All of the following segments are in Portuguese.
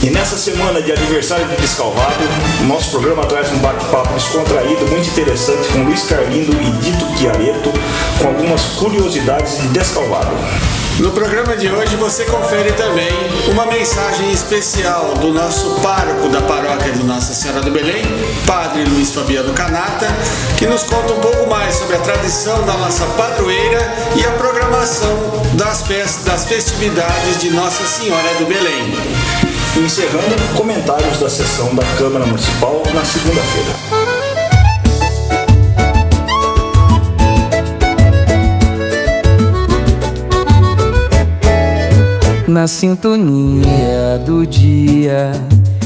E nessa semana de aniversário de Descalvado, o nosso programa traz um bate-papo descontraído, muito interessante, com Luiz Carlindo e Dito Chiaretto, com algumas curiosidades de Descalvado. No programa de hoje você confere também uma mensagem especial do nosso pároco da paróquia de Nossa Senhora do Belém, Padre Luiz Fabiano Canata, que nos conta um pouco mais sobre a tradição da nossa padroeira e a programação das festividades de Nossa Senhora do Belém. Encerrando comentários da sessão da Câmara Municipal na segunda-feira. Na sintonia do dia,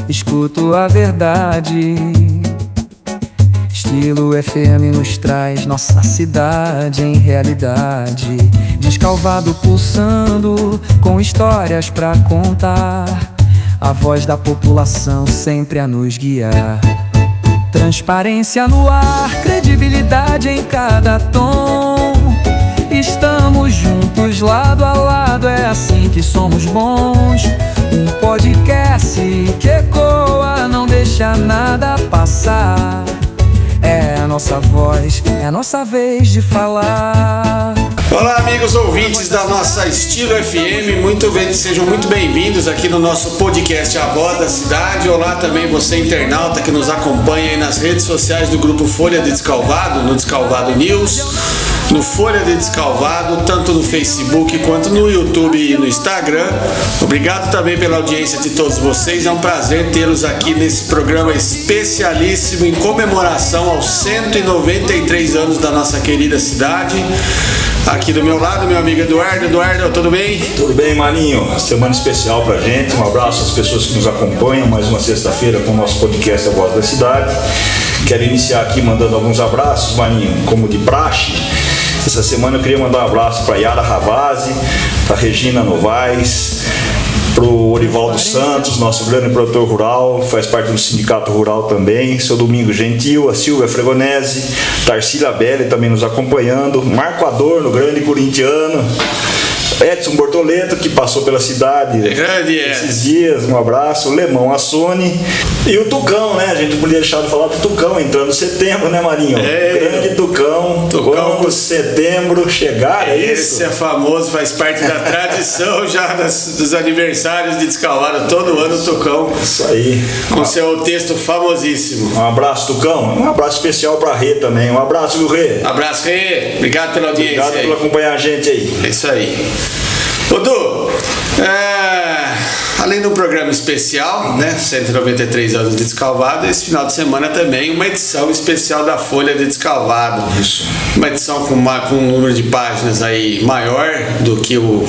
escuto a verdade. Estilo FM nos traz nossa cidade em realidade. Descalvado pulsando, com histórias pra contar. A voz da população sempre a nos guiar. Transparência no ar, credibilidade em cada tom. Estamos juntos, lado a lado, é assim que somos bons. Um podcast que ecoa, não deixa nada passar. É a nossa voz, é a nossa vez de falar. Olá, amigos ouvintes da nossa Estilo FM, sejam muito bem-vindos aqui no nosso podcast A Voz da Cidade. Olá também você, internauta, que nos acompanha aí nas redes sociais do Grupo Folha de Descalvado, no Descalvado News, no Folha de Descalvado, tanto no Facebook quanto no YouTube e no Instagram. Obrigado também pela audiência de todos vocês, é um prazer tê-los aqui nesse programa especialíssimo em comemoração aos 193 anos da nossa querida cidade. Aqui do meu lado, meu amigo Eduardo. Eduardo, tudo bem? Tudo bem, Marinho. Semana especial pra gente. Um abraço às pessoas que nos acompanham. Mais uma sexta-feira com o nosso podcast A Voz da Cidade. Quero iniciar aqui mandando alguns abraços, Marinho, como de praxe. Essa semana eu queria mandar um abraço para Yara Ravazzi, para Regina Novaes, para o Orivaldo Santos, nosso grande produtor rural, faz parte do Sindicato Rural também, seu Domingo Gentil, a Silvia Fregonese, Tarsila Belli também nos acompanhando, Marco Adorno, grande corintiano, Edson Bortoleto, que passou pela cidade esses dias, um abraço, Lemão Assone e o Tucão, né? A gente não podia deixar de falar do Tucão entrando em setembro, né, Marinho? Grande Tucão, quando setembro chegar, é isso? Esse é famoso, faz parte da tradição já dos aniversários de Descalvado, todo ano o Tucão. Isso aí. Com seu texto famosíssimo. Um abraço, Tucão. Um abraço especial pra Rê também. Um abraço, viu, Rê? Abraço, Rê. Obrigado pela audiência. Obrigado por acompanhar a gente aí. É isso aí. Dudu, além do programa especial, né, 193 anos de Descalvado, esse final de semana também uma edição especial da Folha de Descalvado. Isso. Uma edição com um número de páginas aí maior do que o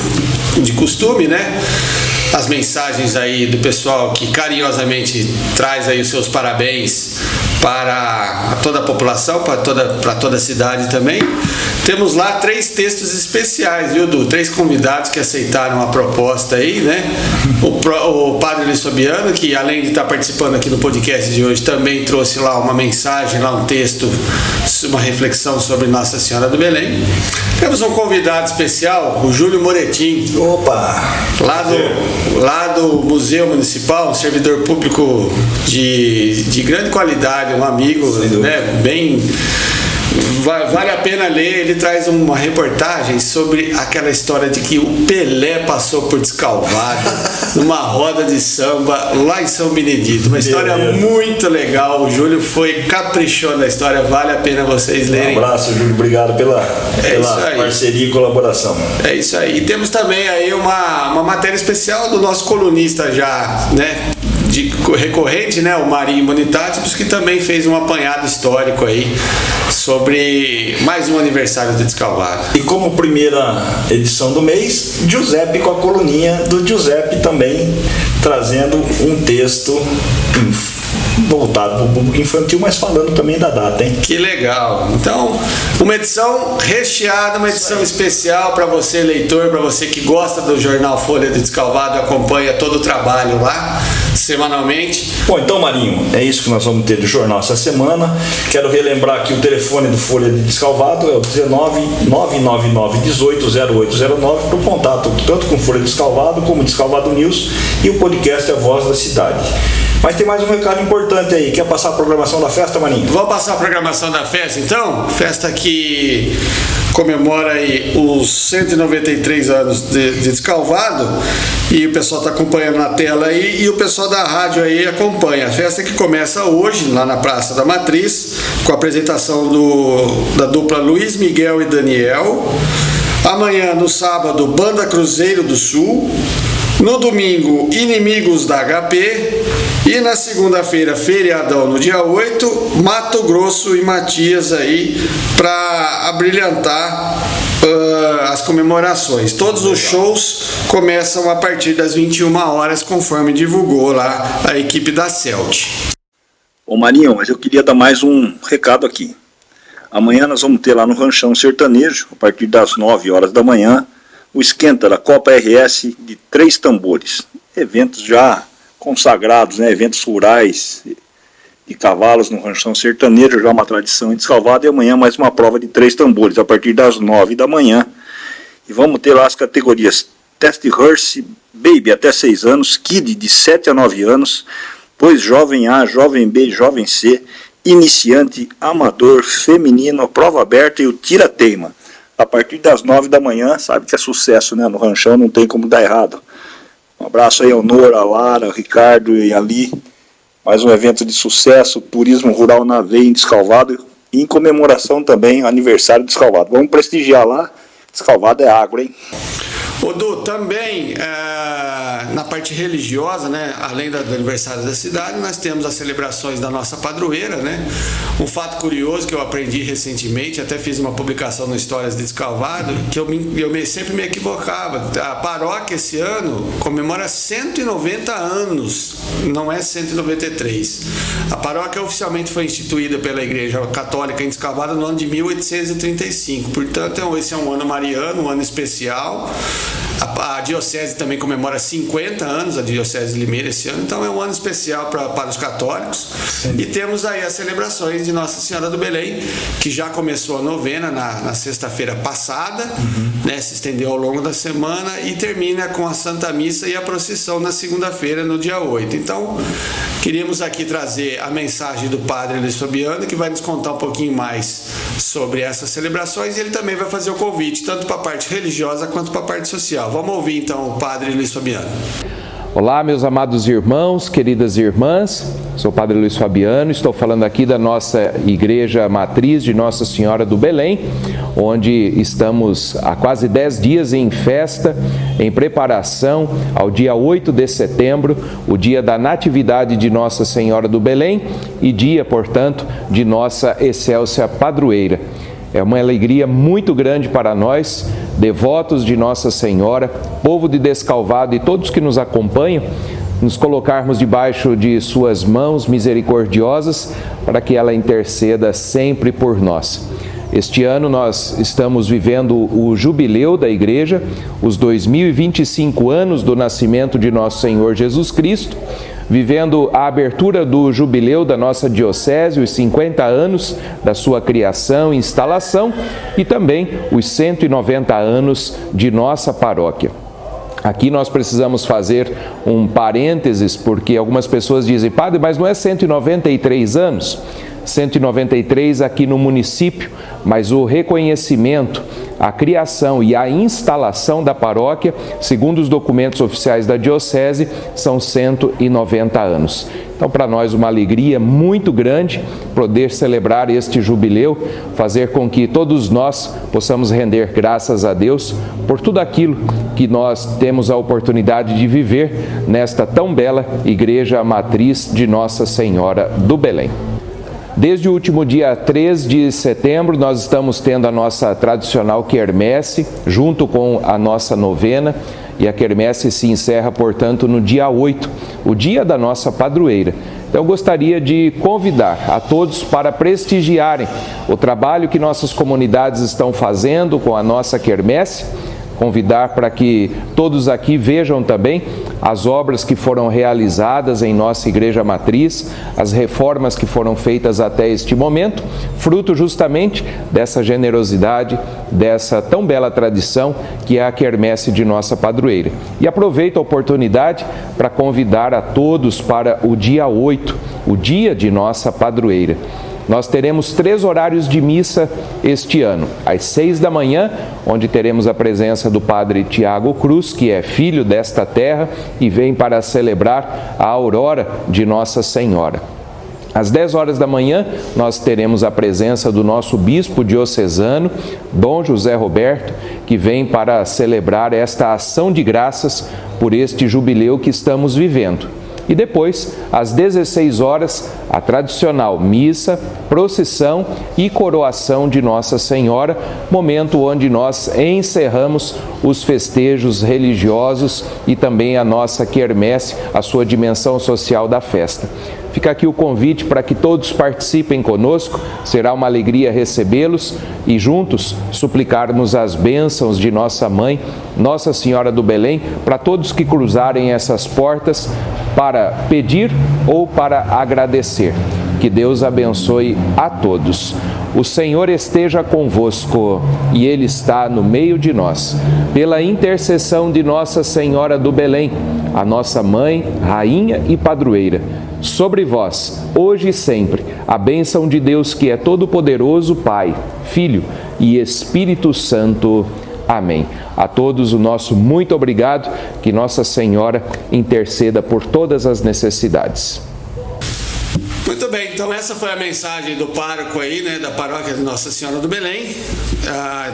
de costume, né? As mensagens aí do pessoal que carinhosamente traz aí os seus parabéns para toda a população, para toda a cidade também. Temos lá 3 textos especiais, viu, Du? 3 convidados que aceitaram a proposta aí, né? O Padre Luiz Fabiano, que além de estar participando aqui no podcast de hoje, também trouxe lá uma mensagem, lá um texto, uma reflexão sobre Nossa Senhora do Belém. Temos um convidado especial, o Júlio Moretim. Opa! Lá do Museu Municipal, um servidor público de grande qualidade, um amigo, né? Bem... Vale a pena ler, ele traz uma reportagem sobre aquela história de que o Pelé passou por Descalvado numa roda de samba lá em São Benedito. Uma história muito legal, o Júlio caprichou na história, vale a pena vocês lerem. Um abraço, Júlio, obrigado pela parceria e colaboração. É isso aí. E temos também aí uma matéria especial do nosso colunista já, né? Recorrente, né, o Marinho Bonitatis, que também fez um apanhado histórico aí sobre mais um aniversário de Descalvado. E como primeira edição do mês, Giuseppe com a coluninha do Giuseppe também trazendo um texto voltado para o público infantil, mas falando também da data, hein? Que legal! Então, uma edição recheada, uma edição especial para você, leitor, para você que gosta do jornal Folha de Descalvado, acompanha todo o trabalho lá. semanalmente. Bom, então, Marinho, é isso que nós vamos ter de jornal essa semana. Quero relembrar que o telefone do Folha de Descalvado é o 19-999-18-0809 para o contato tanto com Folha de Descalvado como Descalvado News, e o podcast é a Voz da Cidade. Mas tem mais um recado importante aí. Quer passar a programação da festa, Marinho? Vou passar a programação da festa, então. Festa que comemora aí os 193 anos de Descalvado, e o pessoal está acompanhando na tela aí, e o pessoal da rádio aí acompanha. A festa que começa hoje, lá na Praça da Matriz, com a apresentação da dupla Luiz Miguel e Daniel. Amanhã, no sábado, Banda Cruzeiro do Sul. No domingo, Inimigos da HP. E na segunda-feira, feriadão, no dia 8, Mato Grosso e Matias aí para abrilhantar as comemorações. Todos os shows começam a partir das 21 horas, conforme divulgou lá a equipe da Celt. Ô Marinho, mas eu queria dar mais um recado aqui. Amanhã nós vamos ter lá no Ranchão Sertanejo, a partir das 9 horas da manhã, o esquenta da Copa RS de 3 tambores. Eventos já consagrados, né? Eventos rurais de cavalos no Ranchão Sertanejo, já uma tradição em Descalvado, e amanhã mais uma prova de 3 tambores, a partir das 9 da manhã. E vamos ter lá as categorias Test Horse Baby até 6 anos, Kid de 7 a 9 anos, pois Jovem A, Jovem B, Jovem C, Iniciante, Amador, Feminino, Prova Aberta e o Tira-Teima. A partir das 9 da manhã, sabe que é sucesso, né? No Ranchão não tem como dar errado. Um abraço aí ao Nora, a Lara, ao Ricardo e Ali. Mais um evento de sucesso, turismo rural na veia em Descalvado, e em comemoração também, aniversário de Descalvado. Vamos prestigiar lá, Descalvado é agro, hein? Ô Du, também na parte religiosa, né, além do aniversário da cidade, nós temos as celebrações da nossa padroeira, né? Um fato curioso que eu aprendi recentemente, até fiz uma publicação no Histórias de Descalvado, que eu sempre me equivocava. A paróquia esse ano comemora 190 anos, não é 193. A paróquia oficialmente foi instituída pela Igreja Católica em Descalvado no ano de 1835. Portanto, esse é um ano mariano, um ano especial. A Diocese também comemora 50 anos, a Diocese de Limeira, esse ano, então é um ano especial para os católicos. Sim. E temos aí as celebrações de Nossa Senhora do Belém, que já começou a novena na sexta-feira passada, né, se estendeu ao longo da semana e termina com a Santa Missa e a procissão na segunda-feira, no dia 8. Então, queríamos aqui trazer a mensagem do Padre Luiz Fabiano, que vai nos contar um pouquinho mais sobre essas celebrações, e ele também vai fazer o convite, tanto para a parte religiosa quanto para a parte social. Vamos ouvir então o Padre Luiz Fabiano. Olá, meus amados irmãos, queridas irmãs, sou o Padre Luiz Fabiano, estou falando aqui da nossa Igreja Matriz de Nossa Senhora do Belém, onde estamos há quase 10 dias em festa, em preparação ao dia 8 de setembro, o dia da Natividade de Nossa Senhora do Belém e dia, portanto, de nossa excelsa padroeira. É uma alegria muito grande para nós, devotos de Nossa Senhora, povo de Descalvado e todos que nos acompanham, nos colocarmos debaixo de suas mãos misericordiosas para que ela interceda sempre por nós. Este ano nós estamos vivendo o jubileu da Igreja, os 2025 anos do nascimento de nosso Senhor Jesus Cristo, vivendo a abertura do jubileu da nossa diocese, os 50 anos da sua criação e instalação, e também os 190 anos de nossa paróquia. Aqui nós precisamos fazer um parênteses, porque algumas pessoas dizem, padre, mas não é 193 anos? 193 aqui no município, mas o reconhecimento, a criação e a instalação da paróquia, segundo os documentos oficiais da Diocese, são 190 anos. Então, para nós, uma alegria muito grande poder celebrar este jubileu, fazer com que todos nós possamos render graças a Deus por tudo aquilo que nós temos a oportunidade de viver nesta tão bela Igreja Matriz de Nossa Senhora do Belém. Desde o último dia 3 de setembro, nós estamos tendo a nossa tradicional quermesse, junto com a nossa novena, e a quermesse se encerra, portanto, no dia 8, o dia da nossa padroeira. Então, eu gostaria de convidar a todos para prestigiarem o trabalho que nossas comunidades estão fazendo com a nossa quermesse, convidar para que todos aqui vejam também as obras que foram realizadas em nossa Igreja Matriz, as reformas que foram feitas até este momento, fruto justamente dessa generosidade, dessa tão bela tradição que é a quermesse de nossa padroeira. E aproveito a oportunidade para convidar a todos para o dia 8, o dia de nossa padroeira. Nós teremos 3 horários de missa este ano. Às 6 da manhã, onde teremos a presença do Padre Tiago Cruz, que é filho desta terra e vem para celebrar a aurora de Nossa Senhora. Às 10 horas da manhã, nós teremos a presença do nosso bispo diocesano, Dom José Roberto, que vem para celebrar esta ação de graças por este jubileu que estamos vivendo. E depois, às 16 horas, a tradicional missa, procissão e coroação de Nossa Senhora, momento onde nós encerramos os festejos religiosos e também a nossa quermesse, a sua dimensão social da festa. Fica aqui o convite para que todos participem conosco, será uma alegria recebê-los e juntos suplicarmos as bênçãos de nossa mãe, Nossa Senhora do Belém, para todos que cruzarem essas portas para pedir ou para agradecer. Que Deus abençoe a todos. O Senhor esteja convosco e Ele está no meio de nós. Pela intercessão de Nossa Senhora do Belém, a nossa mãe, rainha e padroeira, sobre vós, hoje e sempre, a bênção de Deus que é todo-poderoso, Pai, Filho e Espírito Santo. Amém. A todos o nosso muito obrigado, que Nossa Senhora interceda por todas as necessidades. Muito bem, então essa foi a mensagem do pároco aí, né, da paróquia de Nossa Senhora do Belém,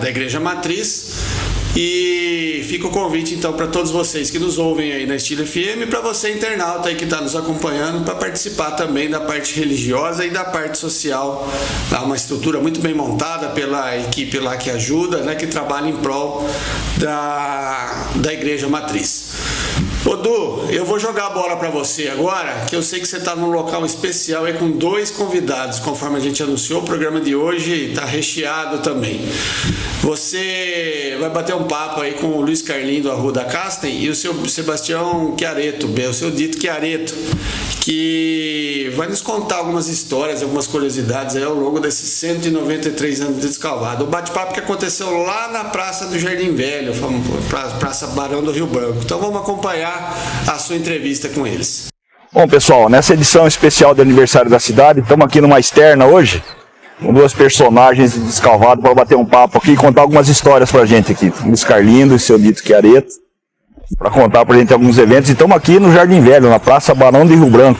da Igreja Matriz. E fica o convite então para todos vocês que nos ouvem aí na Estilo FM e para você internauta aí que está nos acompanhando para participar também da parte religiosa e da parte social. Há uma estrutura muito bem montada pela equipe lá que ajuda, né, que trabalha em prol da Igreja Matriz. Ô Du, eu vou jogar a bola para você agora, que eu sei que você está num local especial aí com 2 convidados, conforme a gente anunciou. O programa de hoje está recheado também. Você vai bater um papo aí com o Luiz Carlinho do Arruda Casten e o seu Sebastião Chiaretto, o seu Dito Chiaretto, que vai nos contar algumas histórias, algumas curiosidades aí ao longo desses 193 anos de Descalvado. O bate-papo que aconteceu lá na Praça do Jardim Velho, Praça Barão do Rio Branco. Então vamos acompanhar a sua entrevista com eles. Bom, pessoal, nessa edição especial do aniversário da cidade, estamos aqui numa externa hoje, com 2 personagens de Descalvado para bater um papo aqui e contar algumas histórias pra gente aqui. Luiz Carlindo e seu Dito Chiaretto, para contar pra gente alguns eventos. E estamos aqui no Jardim Velho, na Praça Barão do Rio Branco.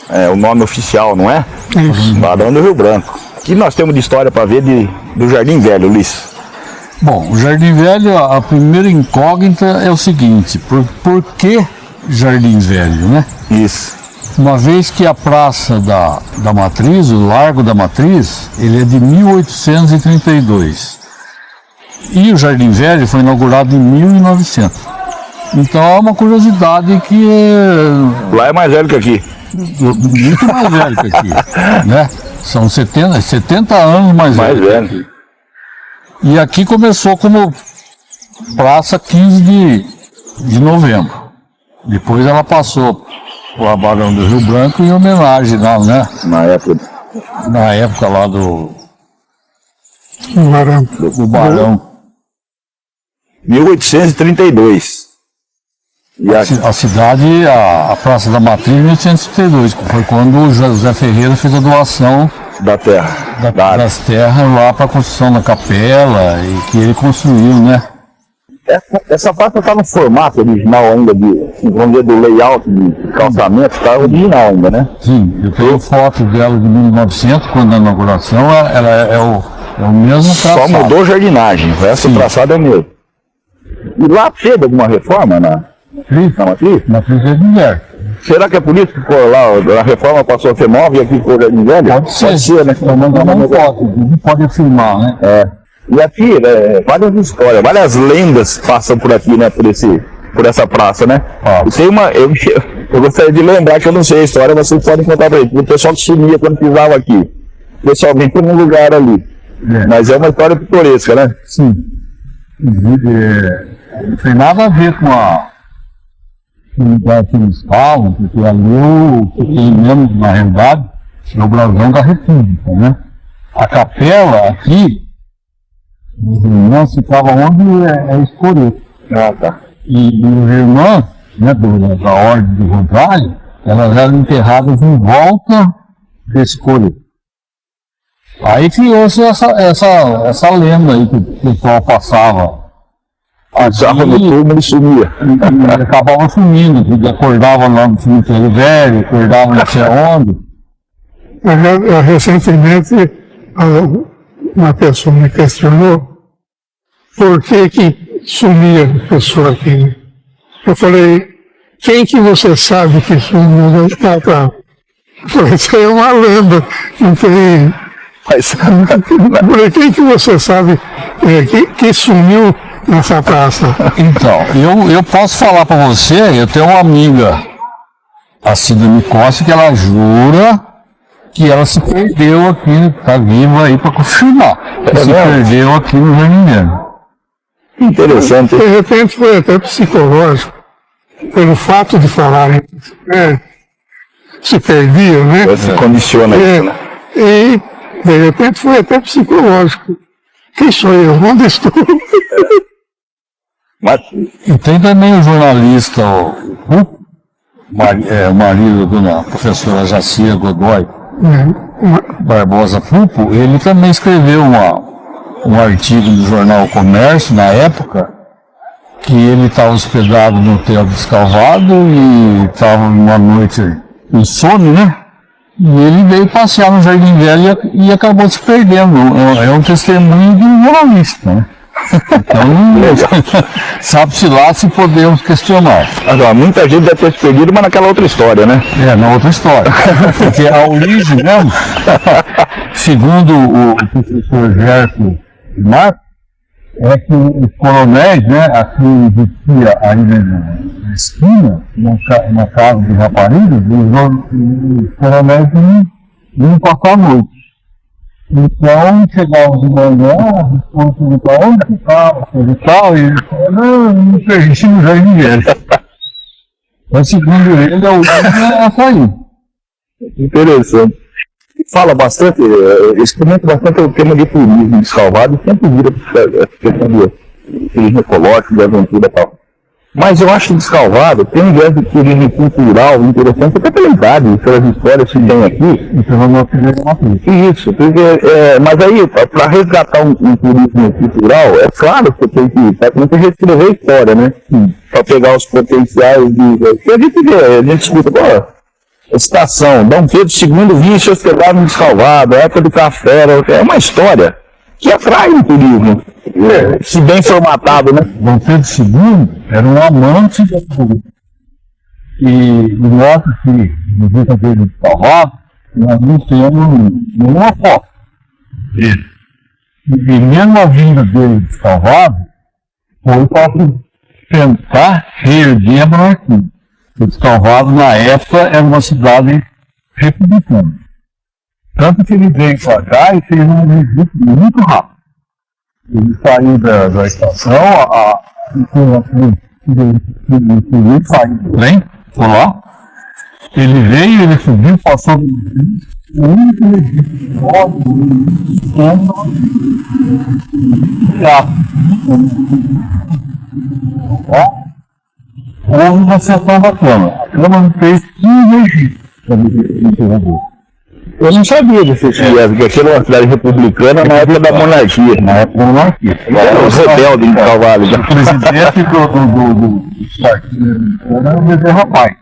É o nome oficial, não é? Isso. Barão do Rio Branco. O que nós temos de história para ver do Jardim Velho, Luiz? Bom, o Jardim Velho, a primeira incógnita é o seguinte: por que Jardim Velho, né? Isso. Uma vez que a Praça da Matriz, o Largo da Matriz, ele é de 1832. E o Jardim Velho foi inaugurado em 1900. Então é uma curiosidade que... Lá é mais velho que aqui. Muito mais velho que aqui, né? São 70 anos mais velho. E aqui começou como Praça 15 de Novembro. Depois ela passou para o Barão do Rio Branco em homenagem lá, né? Na época lá do Barão. 1832. E a cidade, a Praça da Matriz, 1832, foi quando o José Ferreira fez a doação da terra, das terras lá para a construção da capela e que ele construiu, né? Essa praça está no formato original ainda, vamos dizer, do layout de calçamento, está original ainda, né? Sim, eu tenho foto dela de 1900, quando a inauguração, ela é o mesmo traçado. Só mudou jardinagem, o resto do traçado é o mesmo. E lá teve alguma reforma na Matriz? Matriz é de Velho. Será que é por isso que lá a reforma passou a ser nova e aqui ficou Jardim Velho? Pode ser, né? Não pode filmar, né? É. E aqui, várias histórias, várias lendas passam por aqui, né? Por essa praça, né? E tem uma. Eu gostaria de lembrar que eu não sei a história, vocês podem contar pra ele. O pessoal que sumia quando pisava aqui. O pessoal vem por um lugar ali. Mas é uma história pitoresca, né? Sim. Não tem nada a ver com a lugar que eles falam, porque ali o que tem mesmo, na realidade, é o brasão da República, né? A capela aqui, os irmãos ficavam onde é Escoreto. Ah, tá. E os irmãos, né, da Ordem do Rosário, elas eram enterradas em volta desse coreto. Aí criou-se essa lenda aí que o pessoal passava. Passava no túmulo e sumia. E acabava sumindo, porque acordava lá no cemitério velho, acordava não sei onde. Recentemente, uma pessoa me questionou por que sumia a pessoa aqui. Né? Eu falei, quem que você sabe que sumiu? Eu falei, isso aí é uma lenda, não tem... Mas... Eu falei, quem que você sabe que sumiu nessa praça? Então, eu posso falar para você, eu tenho uma amiga, a Cida Costa, que ela jura que ela se perdeu aqui, tá viva aí para confirmar. Se perdeu aqui no Rio de Janeiro. Interessante. De repente foi até psicológico, pelo fato de falarem se perdiam, né? Você condiciona isso, né? E de repente foi até psicológico. Quem sou eu? Onde estou? Mas... E tem também o jornalista, o marido da dona professora Jacira Godoy Barbosa Pupo, ele também escreveu um artigo do jornal Comércio, na época, que ele estava hospedado no Hotel Descalvado e estava uma noite em sono, né? E ele veio passear no Jardim Velho e acabou se perdendo. É um testemunho de um jornalista, né? Então, sabe-se lá se podemos questionar. Mas, ó, muita gente deve ter se perdido, mas naquela outra história, né? Na outra história. Porque a origem mesmo, segundo o professor Gerson Marcos, é que os coronéis, né, aqui existia aí na esquina, na casa de raparigas, os coronéis iam passar a noite. Então, chegava de manhã, responde para onde ficava, coisa e tal, e ele falou, não perdi no Jardim Velho. Mas segundo ele, a origem é essa aí. Interessante. Fala bastante, experimenta bastante o tema de turismo descalvado e sempre vira essa questão de turismo ecológico, de aventura e tal. Mas eu acho que Descalvado tem um viés de turismo cultural interessante, até pela idade, pelas histórias que tem aqui. Isso, porque, mas aí, para resgatar um turismo cultural, é claro que você tem que reescrever a história, né? Para pegar os potenciais que a gente escuta, a estação, Dom Pedro II vinha se hospedar no Descalvado, a época do café, é uma história que atrai o turismo, se bem formatado, né? Dom Pedro II era um amante da cultura. E nota que, no dia dele de Descalvado, nós não temos nenhuma foto dele. E mesmo a vinda dele de Descalvado foi para tentar reerguer a monarquia. O Descalvado, na época, era uma cidade republicana. Tanto que ele veio para cá e fez um registro muito rápido. Ele saiu da estação, ele saiu do trem, foi lá. Ele veio, ele subiu, passou o único registro houve uma sessão da Câmara. A Câmara fez 15 registros. Eu não sabia desse viés, porque aquilo era uma cidade republicana na época da monarquia. Na época da monarquia. Os rebeldes de Descalvado. O presidente do partido era o Bezerra Pai.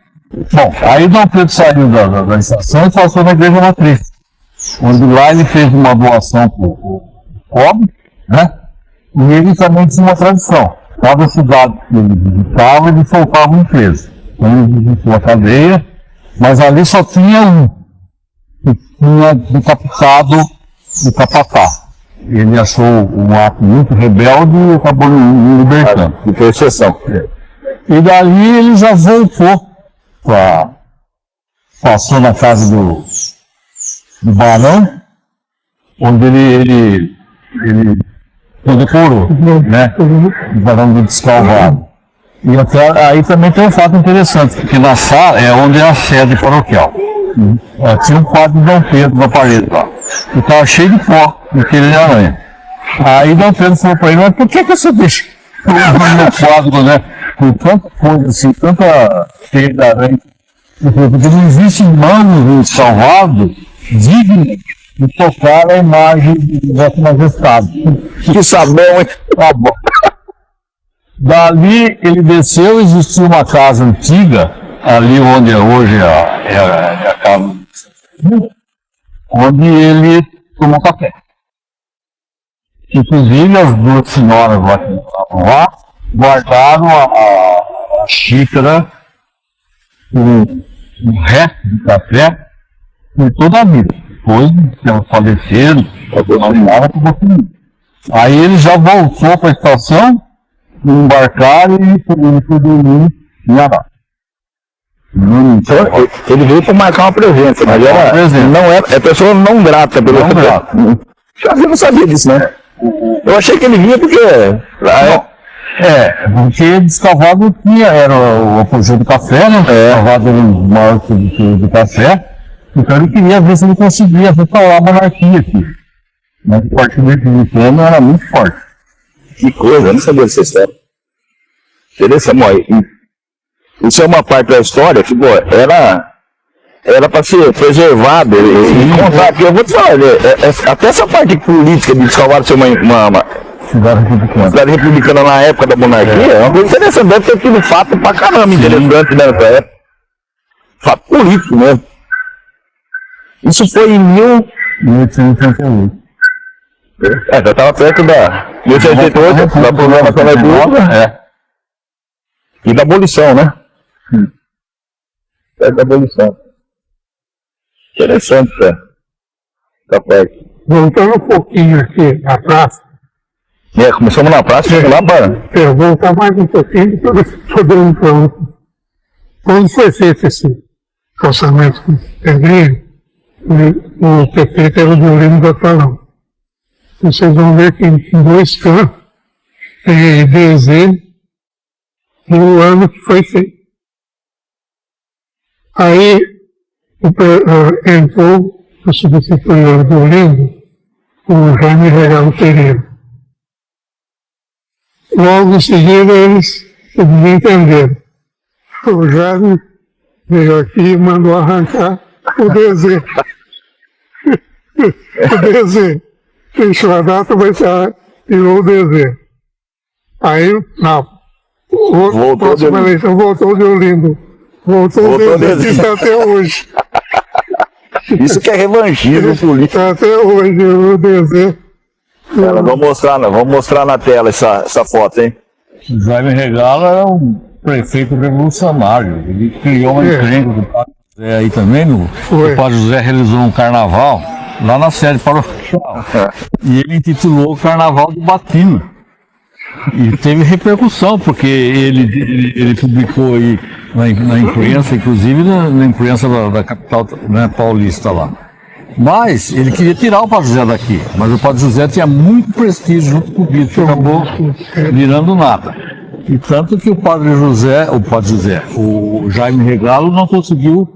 Bom, aí Dom Pedro saiu da estação e passou na Igreja Matriz, onde lá ele fez uma doação para o pobre, né? E ele também tinha uma tradição. Cada cidade que ele visitava, ele soltava um preso. Então ele visitou a cadeia, mas ali só tinha um, que tinha decapitado o capataz. Ele achou um ato muito rebelde e acabou libertando. De percepção. E dali ele já voltou passou na casa do barão, onde ele decorou, né? O Barão do Descalvado. E até, aí também tem um fato interessante, porque na sala é onde é a sede paroquial. Tinha um quadro de Dom Pedro na parede lá. E estava cheio de pó daquele de aranha. Aí Dom Pedro falou para ele, mas por que você deixa o meu quadro, né? Com tanta coisa assim, tanta cheia de aranha? Porque não existe mano salvado digno de tocar a imagem de Vossa Majestade. Que sabão, hein? Tá bom. Dali ele desceu, existia uma casa antiga, ali onde hoje é a casa, onde ele tomou café. Inclusive as duas senhoras lá que estavam lá guardaram a xícara, o resto do café por toda a vida. Depois que elas faleceram, aí ele já voltou para a estação, embarcaram e foi dormir em Ará. Então, ele veio para marcar uma presença, mas não é pessoa não grata pelo não grata. Eu não sabia disso, né? Eu achei que ele vinha porque porque Descalvado era o apogeu do café, né? Descalvado era o maior do café. Então ele queria ver se ele conseguia restaurar a monarquia aqui. Mas o Partido Republicano era muito forte. Que coisa, eu não sabia dessa história. Interessante, isso é uma parte da história que, pô, era para ser preservado e contar. Porque eu vou te falar, até essa parte política de Descalvado ser uma cidade republicana na época da monarquia, é uma coisa interessante, deve ter tido fato pra caramba interessante nessa época. Fato político mesmo. Isso foi em 1888. Já estava perto da 1888, da programação da República, e da abolição, né? Perto da abolição. Interessante, essa parte. Voltando um pouquinho aqui na praça. Começamos na praça, chegamos lá para... Eu vou voltar mais um pouquinho para poder então. Quando foi feito esse calçamento com pedrinha, o prefeito era o Violino do Atolão. Vocês vão ver que em dois cantos tem a DZ e o ano que foi feito. Aí entrou o substituidor do Violino, o Jaime Regal Pereira. Logo em seguida eles entenderam. O Jaime veio aqui e mandou arrancar o DZ. O DZ. Fechou a data, mas tirou o DZ. Aí, na próxima eleição voltou o Violino. Voltou o DZ que está até hoje. Isso que é revanchismo político. Está até hoje o DZ. Vamos mostrar na tela essa foto, hein? O Jaime Regalo era um prefeito revolucionário. Ele criou uma encrenca do Padre José aí também. O Padre José realizou um carnaval lá na sede paroquial. E ele intitulou o Carnaval de Batina. E teve repercussão, porque ele publicou aí na imprensa, inclusive na imprensa da capital, né, paulista lá. Mas ele queria tirar o Padre José daqui, mas o Padre José tinha muito prestígio junto com o bispo, acabou virando nada. E tanto que o Jaime Regalo não conseguiu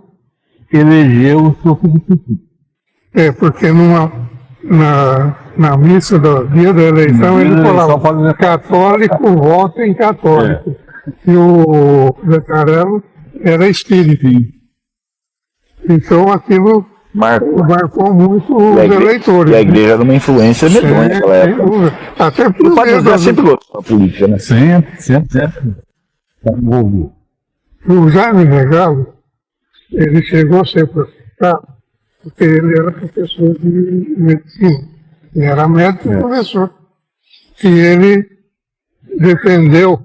eleger o seu substituto. Porque na missa do dia da eleição ele falava católico, votem católico. E o Zaccarello era espírita. Então aquilo marcou muito os eleitores. E a igreja era uma influência medonha naquela época. Até por o Padre José sempre gostou da política, né? Sempre. O Jaime Regalo, ele chegou a ser processado porque ele era professor de medicina. Ele era médico e professor. E ele defendeu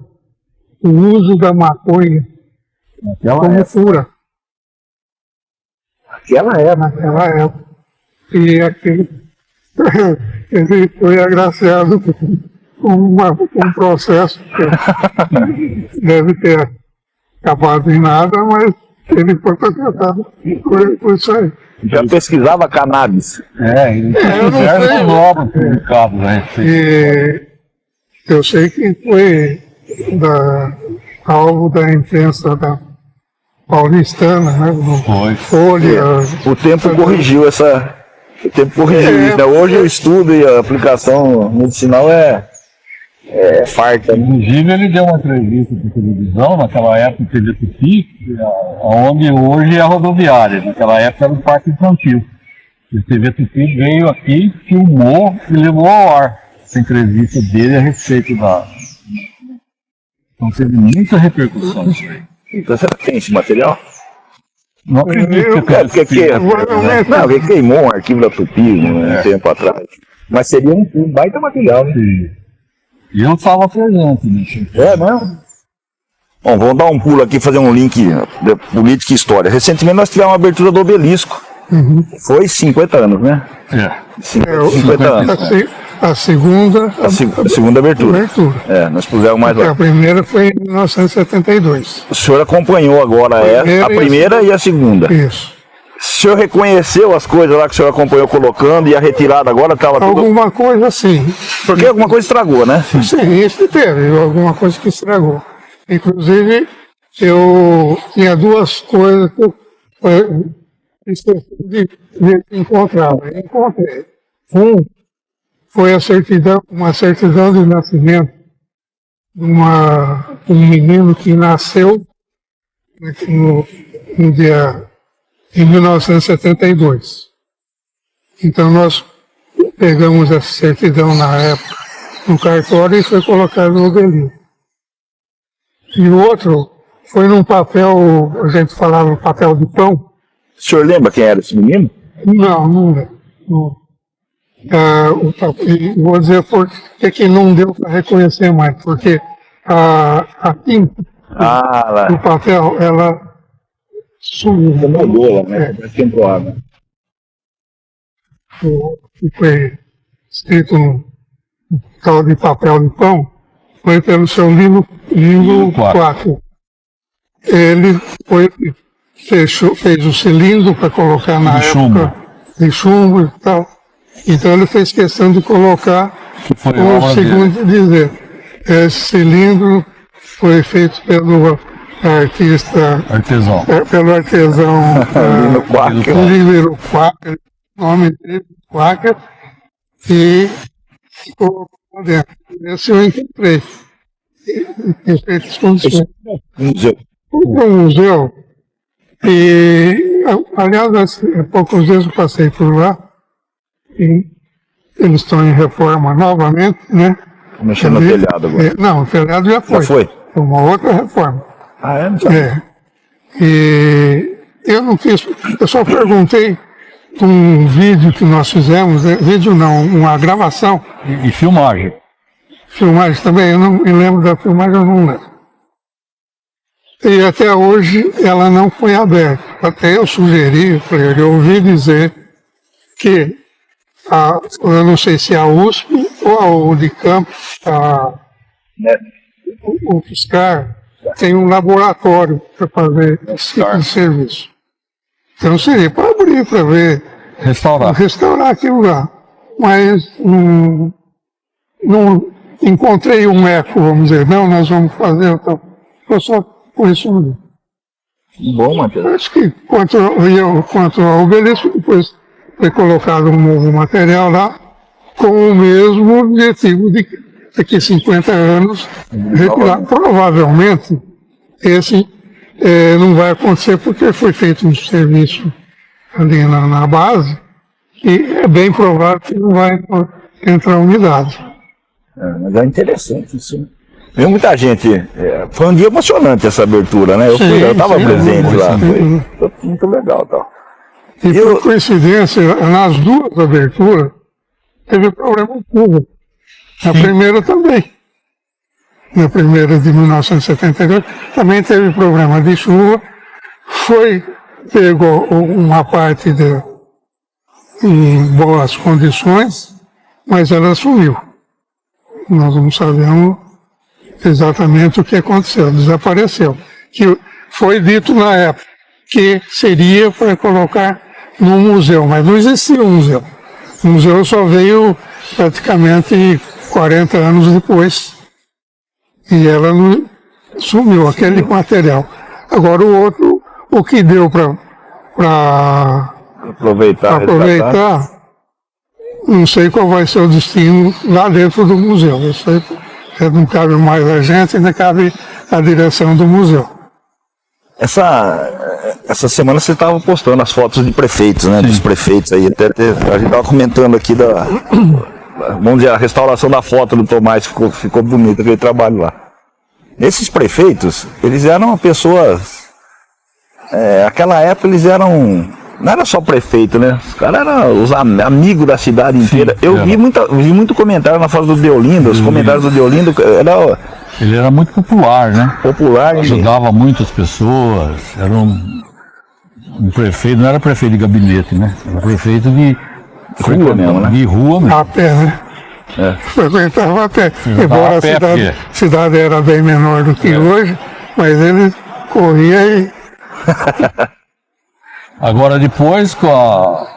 o uso da maconha como cura. Naquela época. E aquilo, ele foi agraciado com um processo que deve ter acabado em nada, mas ele foi processado por isso aí. Já pesquisava cannabis. Ele publicado, né? Eu sei que foi alvo da imprensa da paulistana, né? Foi. Folha. O tempo corrigiu isso, né? Hoje o estudo e a aplicação medicinal é farta. Inclusive ele deu uma entrevista para televisão, naquela época TV Tupi, onde hoje é a rodoviária, naquela época era um parque infantil. E a TV Tupi veio aqui, filmou e levou ao ar essa entrevista dele a respeito da... Então teve muita repercussão isso aí. Então você tem esse material? Não acredito Porque queimou um arquivo da Tupi um tempo atrás. Mas seria um baita material, né? E eu estava presente nisso. É mesmo? Bom, vamos dar um pulo aqui, fazer um link de política e história. Recentemente nós tivemos uma abertura do Obelisco. Foi 50 anos, né? 50 anos. A segunda abertura. Nós pusemos mais lá. A primeira foi em 1972. O senhor acompanhou agora a primeira e a segunda. Isso. O senhor reconheceu as coisas lá que o senhor acompanhou colocando e a retirada agora estava tudo... Alguma coisa sim. Porque alguma coisa estragou, né? Sim, isso teve alguma coisa que estragou. Inclusive, eu tinha duas coisas que eu esqueci de encontrar. Eu encontrei. Foi uma certidão de nascimento de um menino que nasceu no dia em 1972. Então nós pegamos essa certidão na época no cartório e foi colocado no obelisco. E o outro foi num papel, a gente falava papel de pão. O senhor lembra quem era esse menino? Não lembro. Vou dizer por que não deu para reconhecer mais, porque a tinta do papel, ela sumiu. Mudou, né? Entrou água. Que foi escrito no tal de papel de pão, foi pelo seu Lino 4. Ele fez o cilindro para colocar na época de chumbo e tal. Então ele fez questão de colocar o segundo dizer. Esse cilindro foi feito pelo artesão Líbero Quaker, nome dele, Quaker, e colocou dentro. Esse eu encontrei. Em feitas condições. Fui para um museu e, aliás, há poucos dias eu passei por lá. E eles estão em reforma novamente, né? Mexendo no telhado agora. Não, o telhado já foi. Foi uma outra reforma. Não sabia. E eu não quis, eu só perguntei um vídeo que nós fizemos, vídeo não, uma gravação. E filmagem. Filmagem também, eu não me lembro da filmagem, eu não lembro. E até hoje ela não foi aberta. Até eu sugeri, eu ouvi dizer que eu não sei se a USP ou a Unicamp, o FSCar, tem um laboratório para fazer esse tipo de serviço. Então seria para abrir, para ver. Restaurar aquilo lá. Mas não encontrei um eco, vamos dizer, não, nós vamos fazer. Então, eu só por isso mesmo. Bom, Matheus. Acho que quanto ao obelisco, depois foi colocado um novo material lá, com o mesmo objetivo de daqui 50 anos retirar. Provavelmente, esse não vai acontecer porque foi feito um serviço ali na base e é bem provável que não vai entrar umidade. Mas é interessante isso, né? Viu muita gente. Foi um dia emocionante essa abertura, né? Eu estava presente lá. Foi muito legal, tal. E por coincidência, nas duas aberturas, teve problema de chuva. Na primeira também. Na primeira de 1972, também teve problema de chuva. Pegou uma parte em boas condições, mas ela sumiu. Nós não sabemos exatamente o que aconteceu, desapareceu. Que foi dito na época que seria para colocar num museu, mas não existia um museu. O museu só veio praticamente 40 anos depois E ela não sumiu, aquele material. Agora o outro, o que deu para aproveitar, não sei qual vai ser o destino lá dentro do museu. Isso aí não cabe mais a gente, ainda cabe a direção do museu. Essa semana você estava postando as fotos de prefeitos, né? Sim. Dos prefeitos aí. A gente estava comentando aqui vamos dizer, a restauração da foto do Tomás, ficou bonito aquele trabalho lá. Esses prefeitos, eles eram pessoas... aquela época eles eram... Não era só prefeito, né? Os caras eram os amigos da cidade inteira. Sim, eu vi muito comentário na foto do Deolindo, os comentários do Deolindo. Ele era muito popular, né? Popular. Ajudava muitas pessoas. Era um prefeito, não era prefeito de gabinete, né? Era prefeito de rua mesmo, né? De rua mesmo. A pé, né? Frequentava a pé. Embora a cidade era bem menor do que hoje, mas ele corria e... Agora depois, com a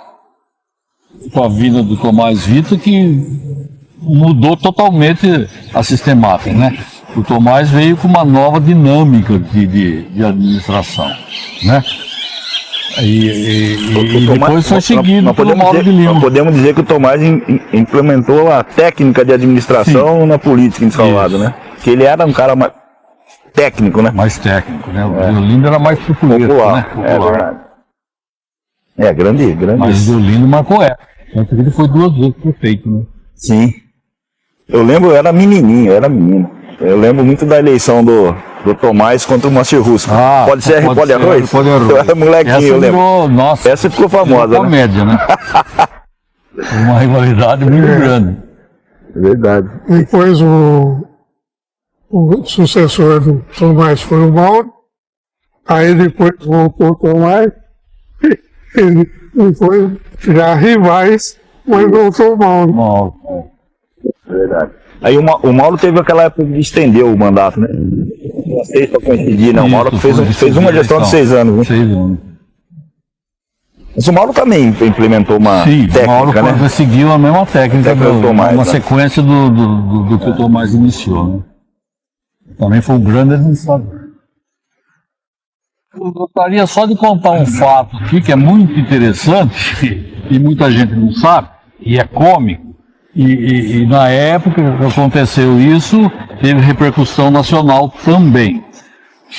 vinda do Tomás Vitor, que mudou totalmente a sistemática, né? O Tomás veio com uma nova dinâmica de administração, né? E depois foi seguido pelo Mauro de Lima. Nós podemos dizer que o Tomás implementou a técnica de administração na política em Salvador, né? Que ele era um cara mais técnico, né? Mais técnico, né? O Deolindo era mais popular, né? Popular. Grande. Mas o Deolindo marcou época. Tanto que ele foi 2 vezes prefeito, né? Sim. Eu lembro, eu era menino. Eu lembro muito da eleição do Tomás contra o Moacir Russo. Pode ser Arroz? Eu era molequinho, eu lembro. Nossa, essa ficou famosa, né? Comédia, né? Uma rivalidade muito grande. É verdade. Depois o sucessor do Tomás foi o Mauro. Aí depois voltou o Tomás. Ele foi já rivais, mas voltou o Mauro. É verdade. Aí o Mauro teve aquela época de estender o mandato, né? Não sei se para coincidir, né? O Mauro fez uma gestão de 6 anos, né? 6 anos. Mas o Mauro também implementou uma técnica, o Mauro, né? Seguiu a mesma técnica do Tomás, uma sequência do que o Tomás iniciou, né? Também foi um grande administrador. Eu gostaria só de contar um fato aqui que é muito interessante e muita gente não sabe, e é cômico. E na época que aconteceu isso, teve repercussão nacional também.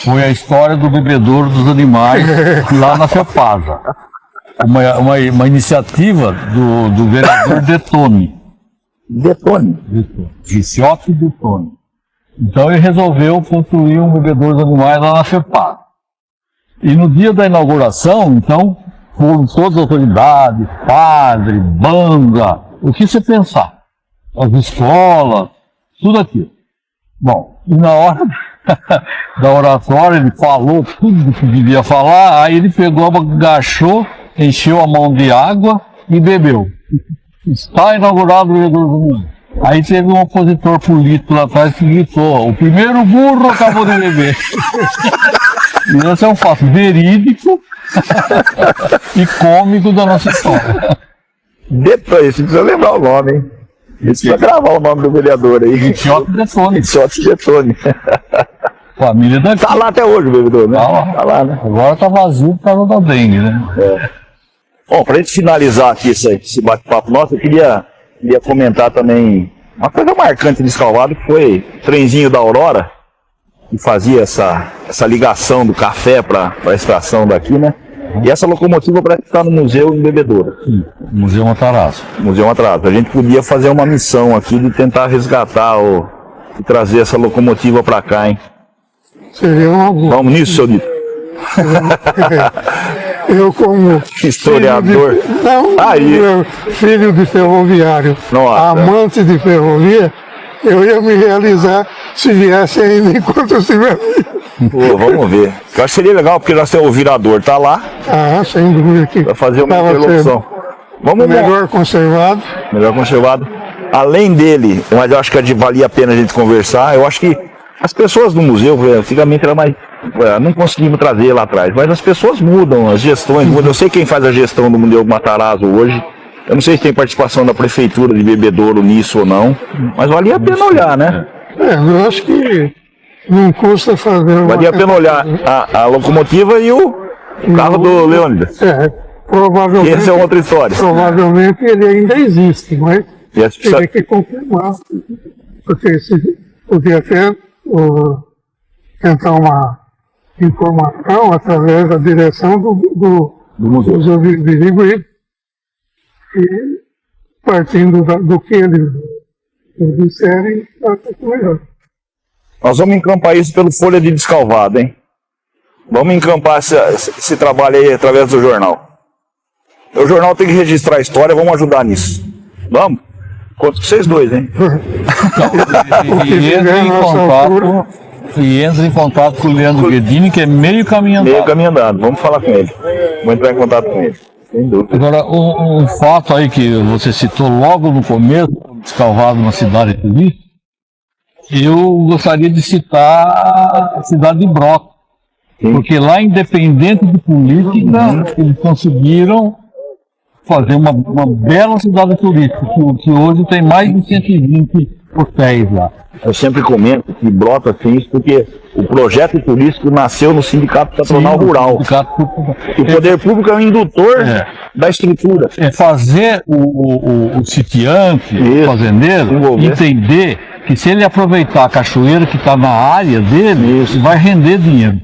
Foi a história do bebedouro dos animais lá na FEPASA. Uma iniciativa do vereador Detone. Ricciotto Detone. Então ele resolveu construir um bebedouro dos animais lá na FEPASA. E no dia da inauguração, então, foram todas as autoridades, padre, banda, o que você pensar, as escolas, tudo aquilo. Bom, e na hora da oratória ele falou tudo que devia falar, aí ele pegou, agachou, encheu a mão de água e bebeu. Está inaugurado o vereador. Aí teve um opositor político lá atrás que gritou: o primeiro burro acabou de beber. E esse é um fato verídico e cômico da nossa história. Depois, você precisa lembrar o nome, hein? Precisa gravar o nome do vereador aí. Ricciotto Detone. Família daqui. Tá lá até hoje o bebedouro, né? Tá lá, né? Agora tá vazio por causa da dengue, né? Bom, pra gente finalizar aqui esse bate-papo nosso, eu queria comentar também uma coisa marcante de Salvador, que foi o trenzinho da Aurora, que fazia essa ligação do café para a extração daqui, né? E essa locomotiva parece que está no Museu em Bebedouro. Sim, Museu Matarazzo. A gente podia fazer uma missão aqui de tentar resgatar e trazer essa locomotiva para cá, hein? Seria uma boa. Vamos nisso, seu Dito? Eu como historiador, filho de ferroviário, amante de ferrovia, eu ia me realizar se viesse ainda enquanto eu estiver vivo. Vamos ver. Eu acho que seria legal, porque nós temos o virador, tá lá. Sem dúvida que para fazer uma interlocução. Melhor conservado. Além dele, mas eu acho que valia a pena a gente conversar. Eu acho que as pessoas do museu, antigamente era mais... não conseguimos trazer lá atrás, mas as pessoas mudam, as gestões mudam. Eu sei quem faz a gestão do Museu Matarazzo hoje. Eu não sei se tem participação da prefeitura de Bebedouro nisso ou não, mas valia a pena olhar, né? Eu acho que Não custa fazer uma... Valia a pena olhar a locomotiva e o carro do Leônidas. Provavelmente... Essa é outra história. Provavelmente ele ainda existe, mas Precisa... teria que confirmar. Porque se podia até tentar uma informação através da direção dos averiguos e partindo do que eles disserem, está tudo melhor. Nós vamos encampar isso pelo Folha de Descalvado, hein? Vamos encampar esse trabalho aí através do jornal. O jornal tem que registrar a história, vamos ajudar nisso. Vamos? Conto com vocês dois, hein? E entra em contato com o Leandro Guedini, que é meio caminho andado. Meio caminho andado, vamos falar com ele. Vou entrar em contato com ele. Sem dúvida. Agora, um fato aí que você citou logo no começo, Descalvado, uma cidade turística, eu gostaria de citar a cidade de Brotas. Porque lá, independente de política, eles conseguiram fazer uma bela cidade turística, que hoje tem mais de 120 hotéis lá. Eu sempre comento que Brotas tem isso porque o projeto turístico nasceu no Sindicato Patronal Rural. O poder público é o indutor da estrutura. É fazer o sitiante, o fazendeiro, entender que se ele aproveitar a cachoeira que está na área dele, vai render dinheiro.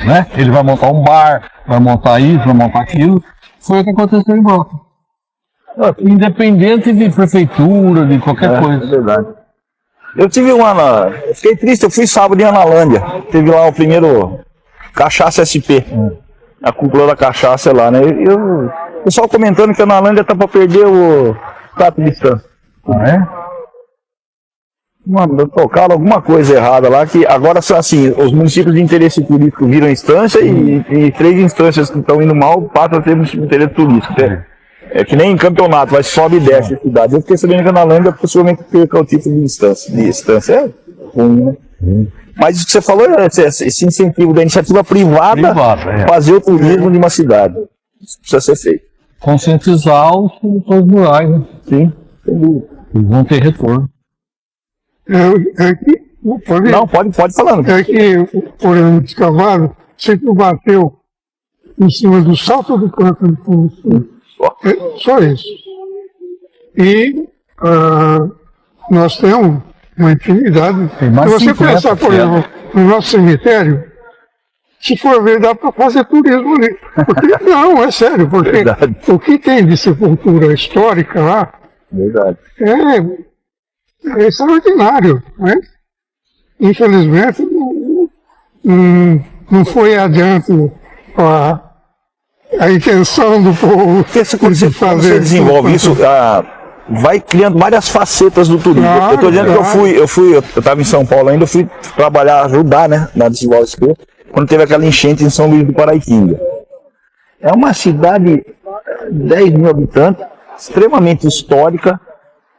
Né? Ele vai montar um bar, vai montar isso, vai montar aquilo. Foi o que aconteceu em Brotas. Independente de prefeitura, de qualquer coisa. É verdade. Eu tive eu fiquei triste, eu fui sábado em Analândia. Teve lá o primeiro Cachaça SP. A cúpula da cachaça lá, né? O pessoal comentando que a Analândia tá para perder o prato de distância. Mano, tocaram alguma coisa errada lá, que agora são assim, os municípios de interesse turístico viram instância e 3 instâncias que estão indo mal passam a ter município de interesse turístico. É que nem em campeonato, vai sobe e desce a cidade. Eu fiquei sabendo que a Analândia possivelmente perca o título de instância. Mas isso que você falou é esse incentivo da iniciativa privada fazer o turismo de uma cidade. Isso precisa ser feito. Conscientizar os produtores rurais, né? Sim, sem dúvida. Eles vão ter retorno. Pode falar. É que o Polígono Descalvado sempre bateu em cima do salto do canto de fundo. Só isso. E nós temos uma infinidade. Se você pensar, por exemplo, no nosso cemitério, se for ver, dá para fazer turismo ali. Não, é sério, porque o que tem de sepultura histórica lá é extraordinário. Né? Infelizmente, não foi adiante a intenção do povo. Quando você desenvolve isso, vai criando várias facetas do turismo. Eu estou dizendo que eu estava em São Paulo ainda, eu fui trabalhar, ajudar, né, na desenvolvimento, quando teve aquela enchente em São Luís do Paraitinga. É uma cidade, 10 mil habitantes, extremamente histórica.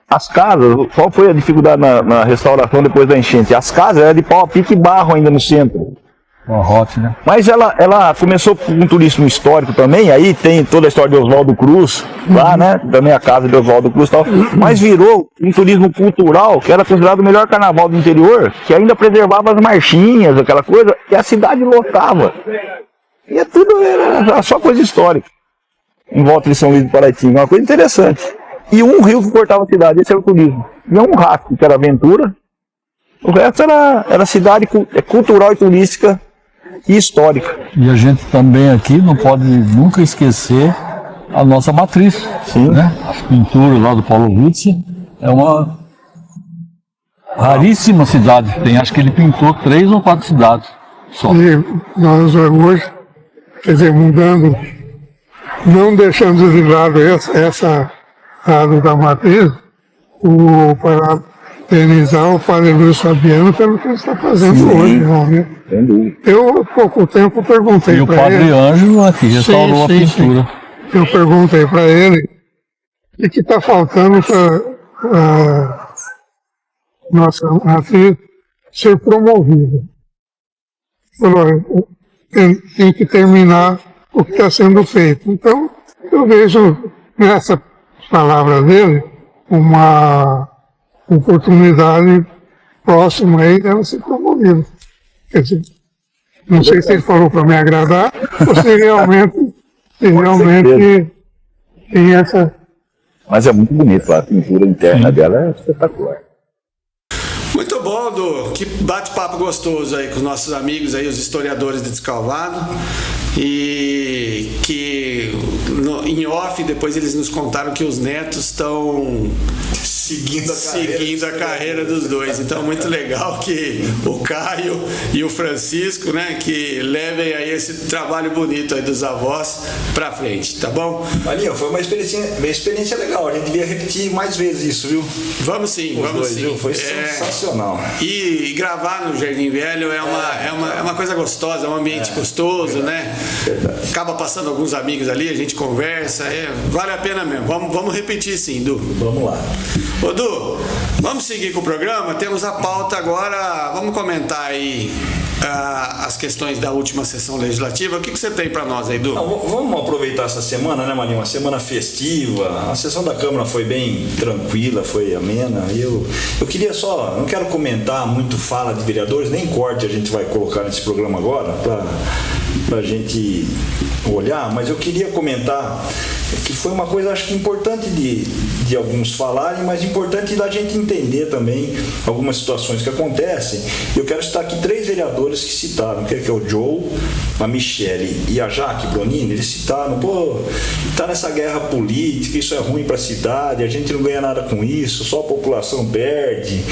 As casas, qual foi a dificuldade na restauração depois da enchente? As casas eram de pau a pique e barro ainda no centro. Né? Mas ela começou com um turismo histórico também, aí tem toda a história de Oswaldo Cruz, lá, né? Também a casa de Oswaldo Cruz e tal. Mas virou um turismo cultural, que era considerado o melhor carnaval do interior, que ainda preservava as marchinhas, aquela coisa, e a cidade lotava. E era só coisa histórica. Em volta de São Luís do Paraitinga, uma coisa interessante. E um rio que cortava a cidade, esse era o turismo. E um rastro, que era aventura. O resto era cidade cultural e turística e histórica. E a gente também aqui não pode nunca esquecer a nossa matriz. Né? As pinturas lá do Paulo Witzel é uma raríssima cidade que tem. Acho que ele pintou 3 ou 4 cidades só. E nós hoje, quer dizer, mudando, não deixando de lado essa lado da matriz, para parabenizar o padre Luiz Fabiano pelo que ele está fazendo hoje. Né? Eu, há pouco tempo, perguntei para ele... E o padre Ângelo aqui restaurou a pintura. Eu perguntei para ele o que está faltando para nossa matriz ser promovida. Ele falou, tem que terminar o que está sendo feito. Então, eu vejo nessa palavra dele uma oportunidade próxima aí dela ser promovida. Quer dizer, não sei se ele falou para me agradar ou se realmente tem essa... Mas é muito bonito, a pintura interna dela é espetacular. Muito bom, Du. Que bate-papo gostoso aí com os nossos amigos aí, os historiadores de Descalvado. E que em off depois eles nos contaram que os netos estão seguindo a carreira dos dois. Então muito legal que o Caio e o Francisco, né, que levem aí esse trabalho bonito aí dos avós pra frente, tá bom? Marinho, foi uma experiência legal, a gente devia repetir mais vezes isso, viu? Vamos sim, vamos sim. Viu? Foi sensacional. E gravar no Jardim Velho é uma coisa gostosa, é um ambiente gostoso, né? Verdade. Acaba passando alguns amigos ali, a gente conversa, vale a pena mesmo. Vamos repetir sim, Du. Vamos lá. Ô Du, vamos seguir com o programa, temos a pauta agora, vamos comentar aí as questões da última sessão legislativa. O que você tem para nós aí, Du? Não, vamos aproveitar essa semana, né, Marinho? Uma semana festiva. A sessão da Câmara foi bem tranquila, foi amena. Eu queria só, não quero comentar muito fala de vereadores, nem corte a gente vai colocar nesse programa agora, para a gente olhar, mas eu queria comentar que foi uma coisa, acho que importante de alguns falarem, mas importante da gente entender também algumas situações que acontecem. Eu quero citar aqui 3 vereadores que citaram, que é o Joe, a Michele e a Jaque Bronini. Eles citaram, tá nessa guerra política, isso é ruim para a cidade, a gente não ganha nada com isso, só a população perde,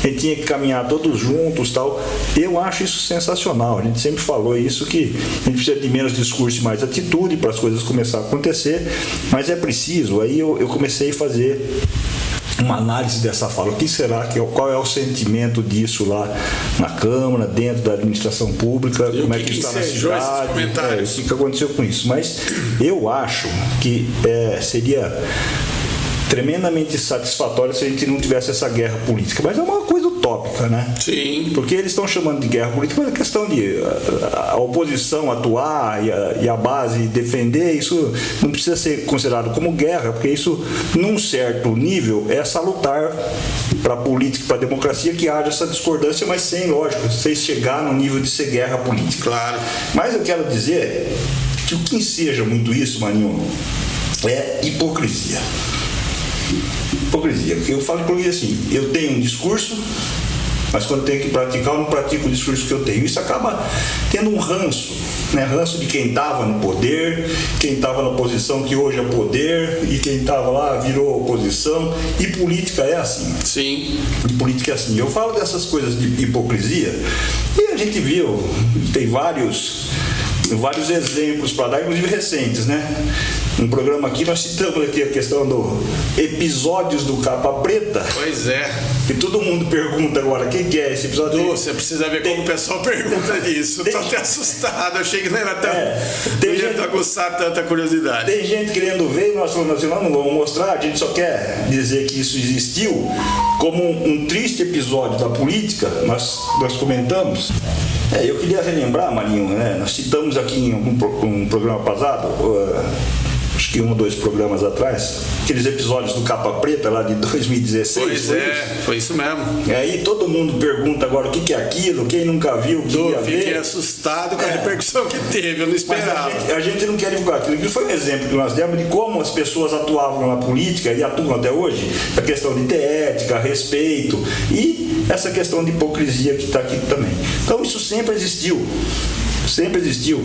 a gente tinha que caminhar todos juntos, tal. Eu acho isso sensacional, a gente sempre falou isso, que a gente precisa de menos discurso e mais atitude para as coisas começarem a acontecer, mas é preciso. Aí eu comecei a fazer uma análise dessa fala. O que será qual é o sentimento disso lá na Câmara, dentro da administração pública, como é que está na cidade, o que aconteceu com isso. Mas eu acho que seria tremendamente satisfatório se a gente não tivesse essa guerra política, mas é uma coisa utópica, né? Sim. Porque eles estão chamando de guerra política, mas a questão de a oposição atuar e a base defender, isso não precisa ser considerado como guerra, porque isso, num certo nível, é salutar para a política e para a democracia que haja essa discordância, mas sem lógica, sem chegar no nível de ser guerra política. Claro. Mas eu quero dizer que o que enseja muito isso, Maninho, é hipocrisia. Hipocrisia. Eu falo hipocrisia assim, eu tenho um discurso, mas quando eu tenho que praticar, eu não pratico o discurso que eu tenho. Isso acaba tendo um ranço, né? Ranço de quem estava no poder, quem estava na oposição que hoje é poder, e quem estava lá virou oposição. E política é assim. Sim. E política é assim. Eu falo dessas coisas de hipocrisia e a gente viu, tem vários exemplos para dar, inclusive recentes, né? No programa aqui nós citamos aqui a questão do episódios do Capa Preta. Pois é. E todo mundo pergunta agora, o que é esse episódio? Você precisa ver como o pessoal pergunta disso. Tô até assustado, eu achei que não era tão... não ia aguçar tanta curiosidade. Tem gente querendo ver, e nós falamos assim, não vamos mostrar, a gente só quer dizer que isso existiu como um triste episódio da política, nós comentamos. Eu queria relembrar, Marinho, né? Nós citamos aqui em um programa passado, acho que 1 ou 2 programas atrás, aqueles episódios do Capa Preta lá de 2016. Pois foi isso mesmo. E aí todo mundo pergunta agora o que é aquilo, quem nunca viu, Fiquei assustado com a repercussão que teve, eu não esperava. Mas a gente não quer divulgar aquilo. Aquilo foi um exemplo que nós demos de como as pessoas atuavam na política e atuam até hoje, a questão de ter ética, respeito e essa questão de hipocrisia que está aqui também. Então isso sempre existiu. Sempre existiu.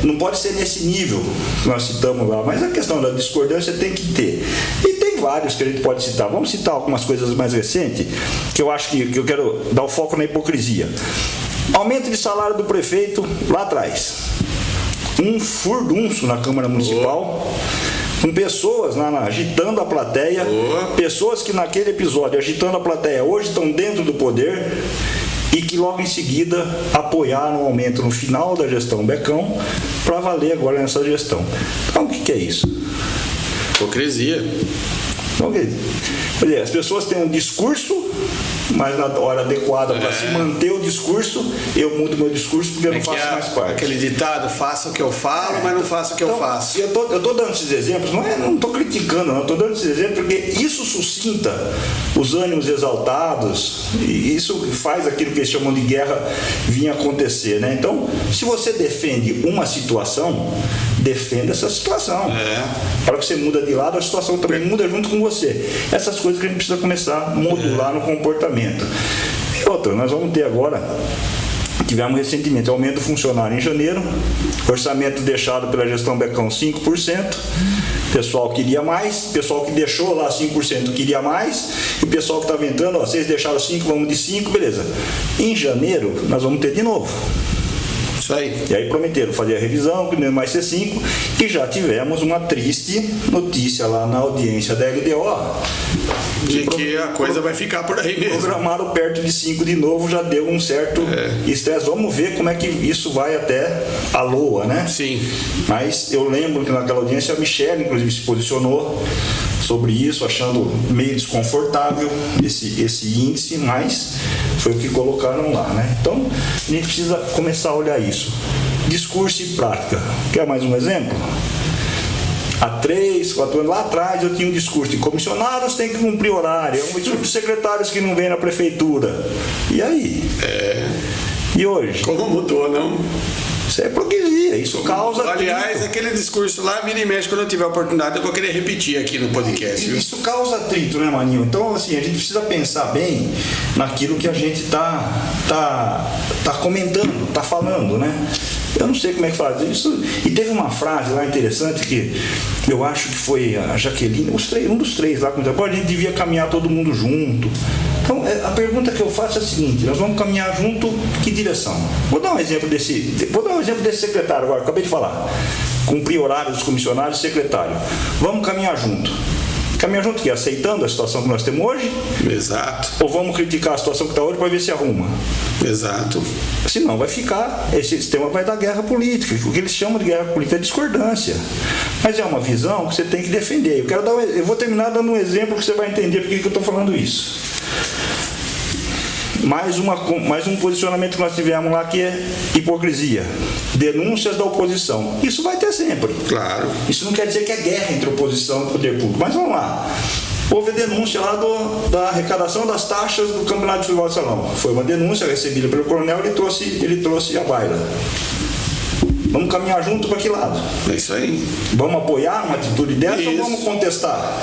Não pode ser nesse nível que nós citamos lá, mas a questão da discordância tem que ter. E tem vários que a gente pode citar. Vamos citar algumas coisas mais recentes, que eu acho que eu quero dar o foco na hipocrisia. Aumento de salário do prefeito lá atrás. Um furdunço na Câmara Municipal. Com pessoas lá agitando a plateia. Pessoas que naquele episódio, agitando a plateia, hoje estão dentro do poder. E que logo em seguida apoiaram o aumento no final da gestão Becão para valer agora nessa gestão. Então o que é isso? Hipocrisia. Então, quer dizer, as pessoas têm um discurso, mas na hora adequada para se manter o discurso, eu mudo meu discurso porque eu não faço mais parte. Aquele ditado, faça o que eu falo, mas não faça o que eu faço. Eu tô dando esses exemplos, não estou criticando, não, estou dando esses exemplos porque isso suscita os ânimos exaltados e isso faz aquilo que eles chamam de guerra vir acontecer, né? Então, se você defende uma situação, defenda essa situação. Para que você muda de lado, a situação também muda junto com você. Essas coisas que a gente precisa começar a modular no comportamento. E outra, nós vamos ter agora, tivemos recentemente aumento do funcionário em janeiro, orçamento deixado pela gestão Becão 5%, pessoal queria mais, pessoal que deixou lá 5% queria mais, e o pessoal que estava entrando, vocês deixaram 5, vamos de 5, beleza. Em janeiro, nós vamos ter de novo. Isso aí. E aí prometeram fazer a revisão, que não vai ser 5, e já tivemos uma triste notícia lá na audiência da LDO. De que a coisa vai ficar por aí mesmo. Programaram perto de 5 de novo, já deu um certo estresse. Vamos ver como é que isso vai até a LOA, né? Sim. Mas eu lembro que naquela audiência a Michelle, inclusive, se posicionou sobre isso, achando meio desconfortável esse índice, mas foi o que colocaram lá, né? Então, a gente precisa começar a olhar isso. Discurso e prática. Quer mais um exemplo? Há 3, 4 anos lá atrás eu tinha um discurso de comissionados têm que cumprir horário, um discurso de secretários que não vêm na prefeitura. E aí? E hoje? Como mudou, não? Isso é hipocrisia, isso causa... Aliás, aquele discurso lá, vira e mexe, quando eu tiver a oportunidade, eu vou querer repetir aqui no podcast. Viu? Isso causa atrito, né, Maninho? Então, assim, a gente precisa pensar bem naquilo que a gente tá comentando, tá falando, né? Eu não sei como é que faz isso. E teve uma frase lá interessante que eu acho que foi a Jaqueline, um dos três lá, a gente devia caminhar todo mundo junto. Então, a pergunta que eu faço é a seguinte: nós vamos caminhar junto, que direção? Vou dar um exemplo desse secretário agora, acabei de falar. Cumprir horário dos comissionários e secretário. Vamos caminhar junto. Caminhar junto que aceitando a situação que nós temos hoje? Exato. Ou vamos criticar a situação que está hoje para ver se arruma? Exato. Senão vai ficar, esse sistema vai dar guerra política. O que eles chamam de guerra política é discordância. Mas é uma visão que você tem que defender. Eu vou terminar dando um exemplo que você vai entender por que eu estou falando isso. Mais um posicionamento que nós tivemos lá que é hipocrisia. Denúncias da oposição. Isso vai ter sempre. Claro. Isso não quer dizer que é guerra entre oposição e poder público. Mas vamos lá. Houve denúncia lá da arrecadação das taxas do Campeonato de Futebol de Salão. Foi uma denúncia recebida pelo coronel e ele trouxe a baila. Vamos caminhar junto para que lado? É isso aí. Vamos apoiar uma atitude dessa ou vamos contestar?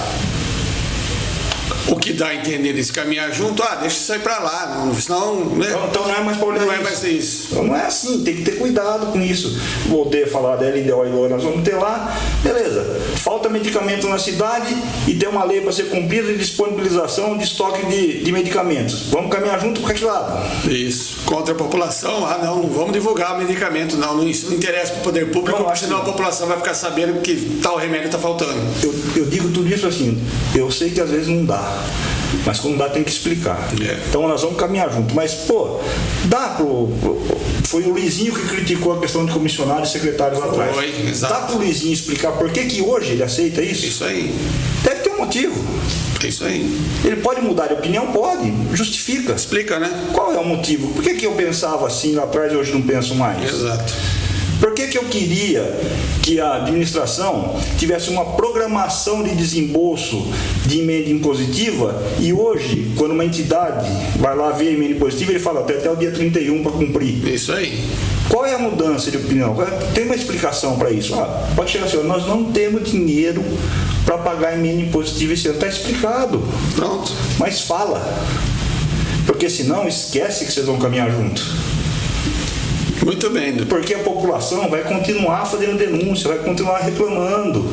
O que dá a entender desse caminhar junto, deixa isso aí pra lá, senão... Né? Então não é mais para olhar Não é mais isso. Então não é assim, tem que ter cuidado com isso. Voltei a falar da LDO e LOA, nós vamos ter lá, beleza. Falta medicamento na cidade e tem uma lei para ser cumprida de disponibilização de estoque de medicamentos. Vamos caminhar junto para aquele lado. Isso. Contra a população, não vamos divulgar o medicamento, isso não interessa para o poder público, porque senão a população vai ficar sabendo que tal remédio está faltando. Eu digo tudo isso assim, eu sei que às vezes não dá. Mas quando dá tem que explicar. Então nós vamos caminhar junto. Mas, foi o Luizinho que criticou a questão de comissionários e secretários lá atrás. Exato. Dá para o Luizinho explicar por que hoje ele aceita isso? Isso aí. Deve ter um motivo. É isso aí. Ele pode mudar de opinião? Pode. Justifica. Explica, né? Qual é o motivo? Por que eu pensava assim lá atrás e hoje não penso mais? Exato. Por que eu queria que a administração tivesse uma programação de desembolso de emenda impositiva e hoje, quando uma entidade vai lá ver a emenda impositiva, ele fala até o dia 31 para cumprir? Isso aí. Qual é a mudança de opinião? Tem uma explicação para isso? Pode chegar assim, nós não temos dinheiro para pagar a emenda impositiva esse ano. Está explicado. Pronto. Mas fala. Porque senão esquece que vocês vão caminhar junto. Muito bem. Porque a população vai continuar fazendo denúncia, vai continuar reclamando.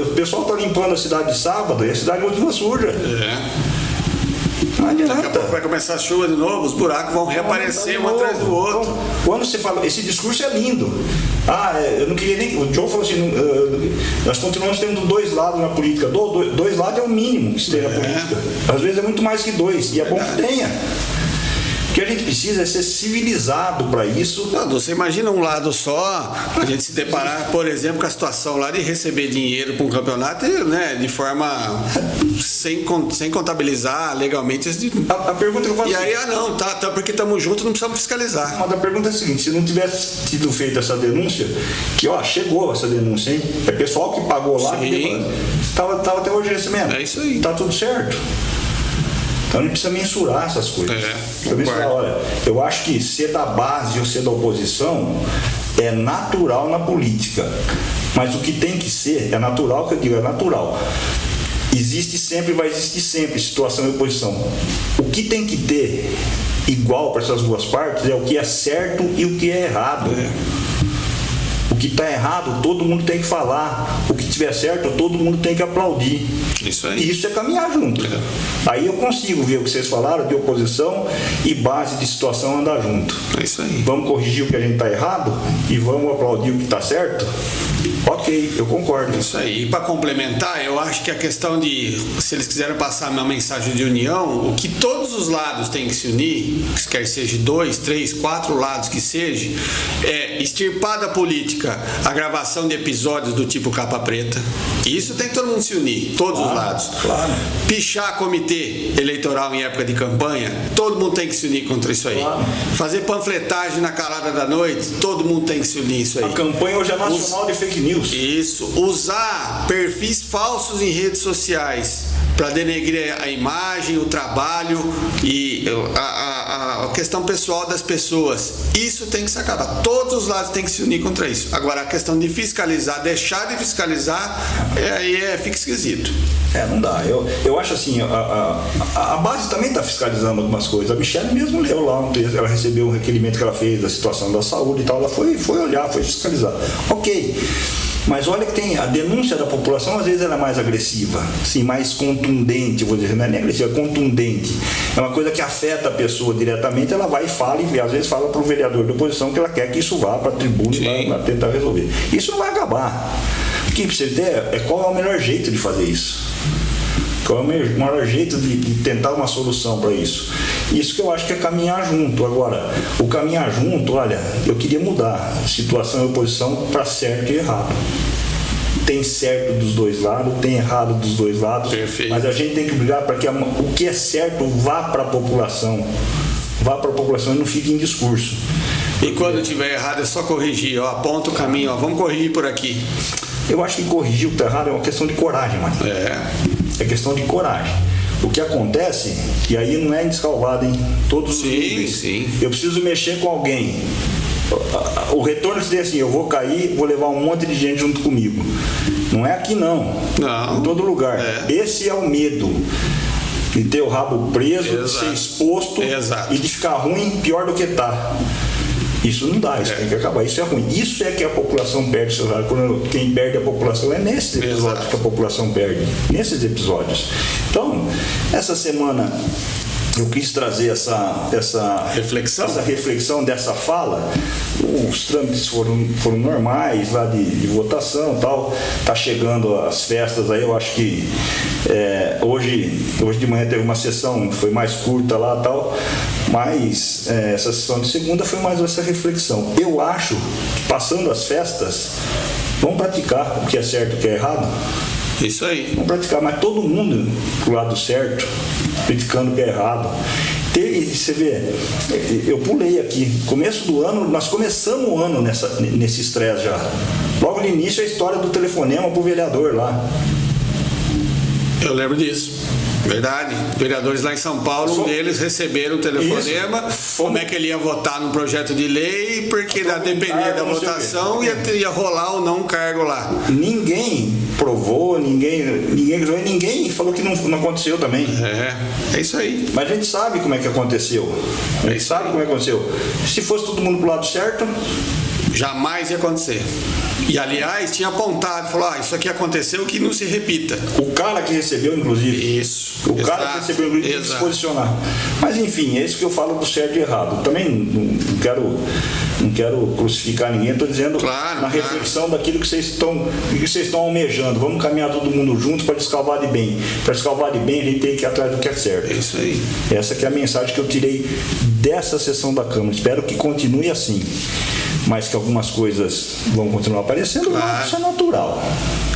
O pessoal está limpando a cidade de sábado e a cidade continua suja. Não adianta. Daqui a pouco vai começar a chuva de novo, os buracos vão reaparecer um atrás do outro. Então, quando você fala, esse discurso é lindo. Eu não queria nem. O Joe falou assim: nós continuamos tendo dois lados na política. Dois lados é o mínimo que se tem na política. Às vezes é muito mais que dois, e é bom que tenha. que a gente precisa é ser civilizado para isso. Não, você imagina um lado só, a gente se deparar, por exemplo, com a situação lá de receber dinheiro para um campeonato, né, de forma sem contabilizar legalmente. A pergunta que eu faço. E aí, não, tá porque estamos juntos, não precisamos fiscalizar. Mas a pergunta é a seguinte: se não tivesse tido feito essa denúncia, que chegou essa denúncia, hein? É pessoal que pagou lá, que tava até hoje recebendo. É isso aí. Tá tudo certo. Então a gente precisa mensurar essas coisas. Olha, eu acho que ser da base ou ser da oposição é natural na política. Mas o que tem que ser, é natural, que eu digo, é natural. Existe sempre, vai existir sempre situação e oposição. O que tem que ter igual para essas duas partes é o que é certo e o que é errado. O que está errado, todo mundo tem que falar. O que estiver certo, todo mundo tem que aplaudir. Isso aí. E isso é caminhar junto. Aí eu consigo ver o que vocês falaram de oposição e base de situação andar junto. É isso aí. Vamos corrigir o que a gente está errado e vamos aplaudir o que está certo? Ok, eu concordo. Isso aí. E para complementar, eu acho que a questão de, se eles quiserem passar uma mensagem de união, o que todos os lados têm que se unir, quer seja 2, 3, 4 lados que seja, é extirpar da política a gravação de episódios do tipo capa preta. Isso tem que todo mundo se unir, todos os lados. Claro. Pichar comitê eleitoral em época de campanha, todo mundo tem que se unir contra isso aí. Claro. Fazer panfletagem na calada da noite, todo mundo tem que se unir isso aí. A campanha hoje é nacional de fake news. Isso, usar perfis falsos em redes sociais para denegrir a imagem, o trabalho e a questão pessoal das pessoas. Isso tem que se acabar. Todos os lados têm que se unir contra isso. Agora, a questão de fiscalizar, deixar de fiscalizar, aí fica esquisito. Não dá. Eu acho assim, a base também está fiscalizando algumas coisas. A Michelle mesmo leu lá um texto, ela recebeu um requerimento que ela fez da situação da saúde e tal, ela foi olhar, foi fiscalizar. Ok. Mas olha que tem a denúncia da população, às vezes ela é mais agressiva, assim, mais contundente, vou dizer, não é nem agressiva, é contundente. É uma coisa que afeta a pessoa diretamente, ela vai e fala, e às vezes fala para o vereador da oposição que ela quer que isso vá para a tribuna e vai tentar resolver. Isso não vai acabar. Porque para você ter, qual é o melhor jeito de fazer isso? Qual é o melhor jeito de tentar uma solução para isso? Isso que eu acho que é caminhar junto. Agora, o caminhar junto, olha, eu queria mudar situação e oposição para certo e errado. Tem certo dos dois lados, tem errado dos dois lados. Perfeito. Mas a gente tem que brigar para que o que é certo vá para a população. Vá para a população e não fique em discurso. E quando tiver errado é só corrigir, aponta o caminho, vamos corrigir por aqui. Eu acho que corrigir o que está errado é uma questão de coragem, mano. É questão de coragem. O que acontece, e aí não é descalvado, hein? Todos os níveis. Sim. Eu preciso mexer com alguém. O retorno seria assim: eu vou cair, vou levar um monte de gente junto comigo. Não é aqui não. Não. Em todo lugar. Esse é o medo. De ter o rabo preso, de ser exposto e de ficar ruim pior do que tá. Isso não dá, isso tem que acabar, isso é ruim. Isso é que a população perde seu salário. Quem perde a população é nesses episódios que a população perde. Nesses episódios. Então, essa semana eu quis trazer essa reflexão dessa fala. Os trâmites foram normais lá de votação e tal. Tá chegando as festas aí, eu acho que hoje de manhã teve uma sessão, foi mais curta lá e tal, mas essa sessão de segunda foi mais essa reflexão. Eu acho que passando as festas, vamos praticar o que é certo e o que é errado. Isso aí. Vamos praticar, mas todo mundo pro lado certo, criticando o que é errado. E você vê, eu pulei aqui, começo do ano, nós começamos o ano nesse estresse já. Logo no início a história do telefonema pro vereador lá. Eu lembro disso. Verdade. Vereadores lá em São Paulo, um deles receberam o telefonema, como é que ele ia votar no projeto de lei, porque depender da votação ia rolar ou não um cargo lá. Ninguém provou, ninguém falou que não aconteceu também. É isso aí. Mas a gente sabe como é que aconteceu. A gente sabe como é que aconteceu. Se fosse todo mundo pro lado certo, jamais ia acontecer. E aliás, tinha apontado, falou, isso aqui aconteceu, que não se repita. O cara que recebeu, inclusive. Isso. O cara que recebeu, inclusive, tem que se posicionar. Mas enfim, é isso que eu falo do certo e errado. Também não quero Não quero crucificar ninguém, estou dizendo Claro. reflexão daquilo que vocês estão almejando. Vamos caminhar todo mundo junto para descalvar de bem. Para descalvar de bem, a gente tem que ir atrás do que é certo. É isso aí. Essa que é a mensagem que eu tirei dessa sessão da Câmara. Espero que continue assim. Mas que algumas coisas vão continuar aparecendo, Claro. isso é natural.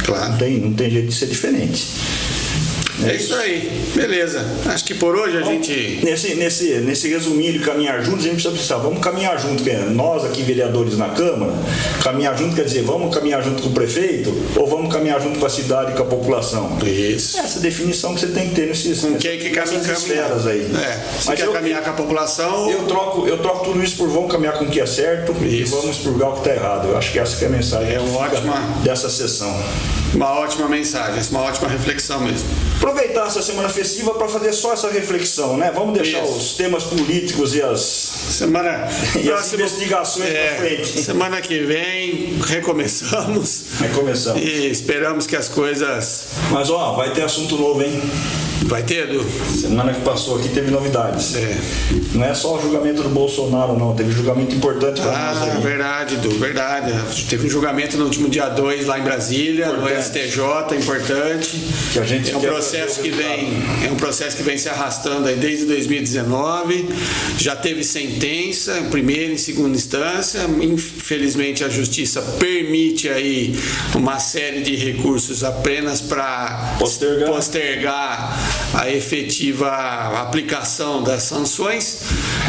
Claro. Não tem jeito de ser diferente. É isso aí. Beleza. Acho que por hoje a gente... Nesse resuminho de caminhar juntos, a gente precisa pensar, vamos caminhar junto, nós aqui vereadores na Câmara, caminhar junto quer dizer, vamos caminhar junto com o prefeito ou vamos caminhar junto com a cidade e com a população? Isso. Essa definição que você tem que ter nessas esferas aí. Se Mas quer caminhar com a população... Eu troco tudo isso por vamos caminhar com o que é certo e vamos expurgar o que está errado. Eu acho que essa que é a mensagem dessa sessão. Uma ótima mensagem, uma ótima reflexão mesmo. Aproveitar essa semana festiva para fazer só essa reflexão, né? Vamos deixar os temas políticos e as investigações para frente. Semana que vem recomeçamos. E esperamos que as coisas... Mas vai ter assunto novo, hein? Vai ter, Edu? Semana que passou aqui teve novidades. Não é só o julgamento do Bolsonaro, não. Teve julgamento importante para nós aí. Verdade, Edu, verdade. Teve um julgamento no último dia 2 lá em Brasília, no STJ, importante. Que a gente é um processo que vem se arrastando aí desde 2019. Já teve sentença em primeira e segunda instância. Infelizmente a justiça permite aí uma série de recursos apenas para postergar a efetiva aplicação das sanções,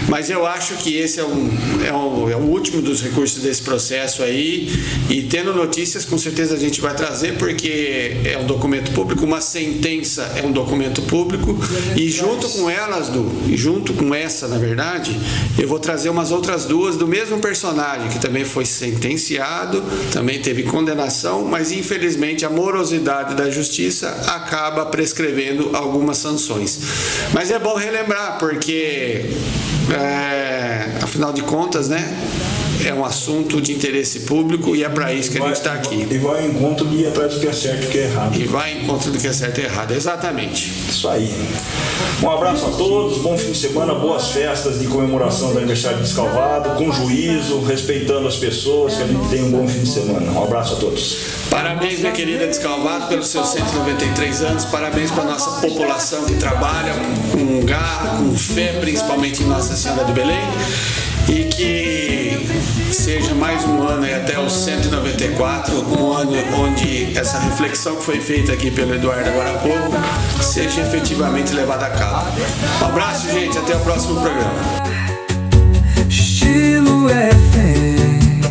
mas eu acho que esse é o último dos recursos desse processo aí, e tendo notícias com certeza a gente vai trazer, porque é um documento público, uma sentença é um documento público, e junto com elas, junto com essa, na verdade, eu vou trazer umas outras duas do mesmo personagem, que também foi sentenciado, também teve condenação, mas infelizmente a morosidade da justiça acaba prescrevendo algumas sanções. Mas é bom relembrar, porque afinal de contas, né, é um assunto de interesse público e é para isso que a gente está aqui. E vai ao encontro de ir atrás do que é certo e do que é errado. E vai ao encontro do que é certo e errado, exatamente. Isso aí. Um abraço a todos, bom fim de semana, boas festas de comemoração do aniversário de Descalvado, com juízo, respeitando as pessoas, que a gente tenha um bom fim de semana. Um abraço a todos. Parabéns, minha querida Descalvado, pelos seus 193 anos. Parabéns para a nossa população que trabalha com garra, com fé, principalmente em Nossa Senhora do Belém. E que seja mais um ano aí até os 194, um ano onde essa reflexão que foi feita aqui pelo Eduardo agora há pouco seja efetivamente levada a cabo. Um abraço, gente, até o próximo programa. Estilo FM,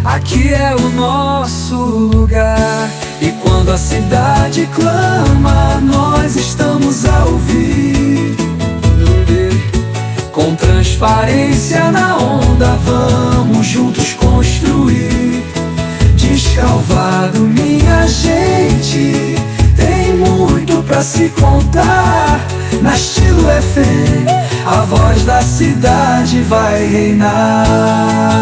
aqui é o nosso lugar. E quando a cidade clama, nós estamos a ouvir. Com transparência na onda, vamos juntos construir. Descalvado, minha gente, tem muito pra se contar. Na Estilo FM, a voz da cidade vai reinar.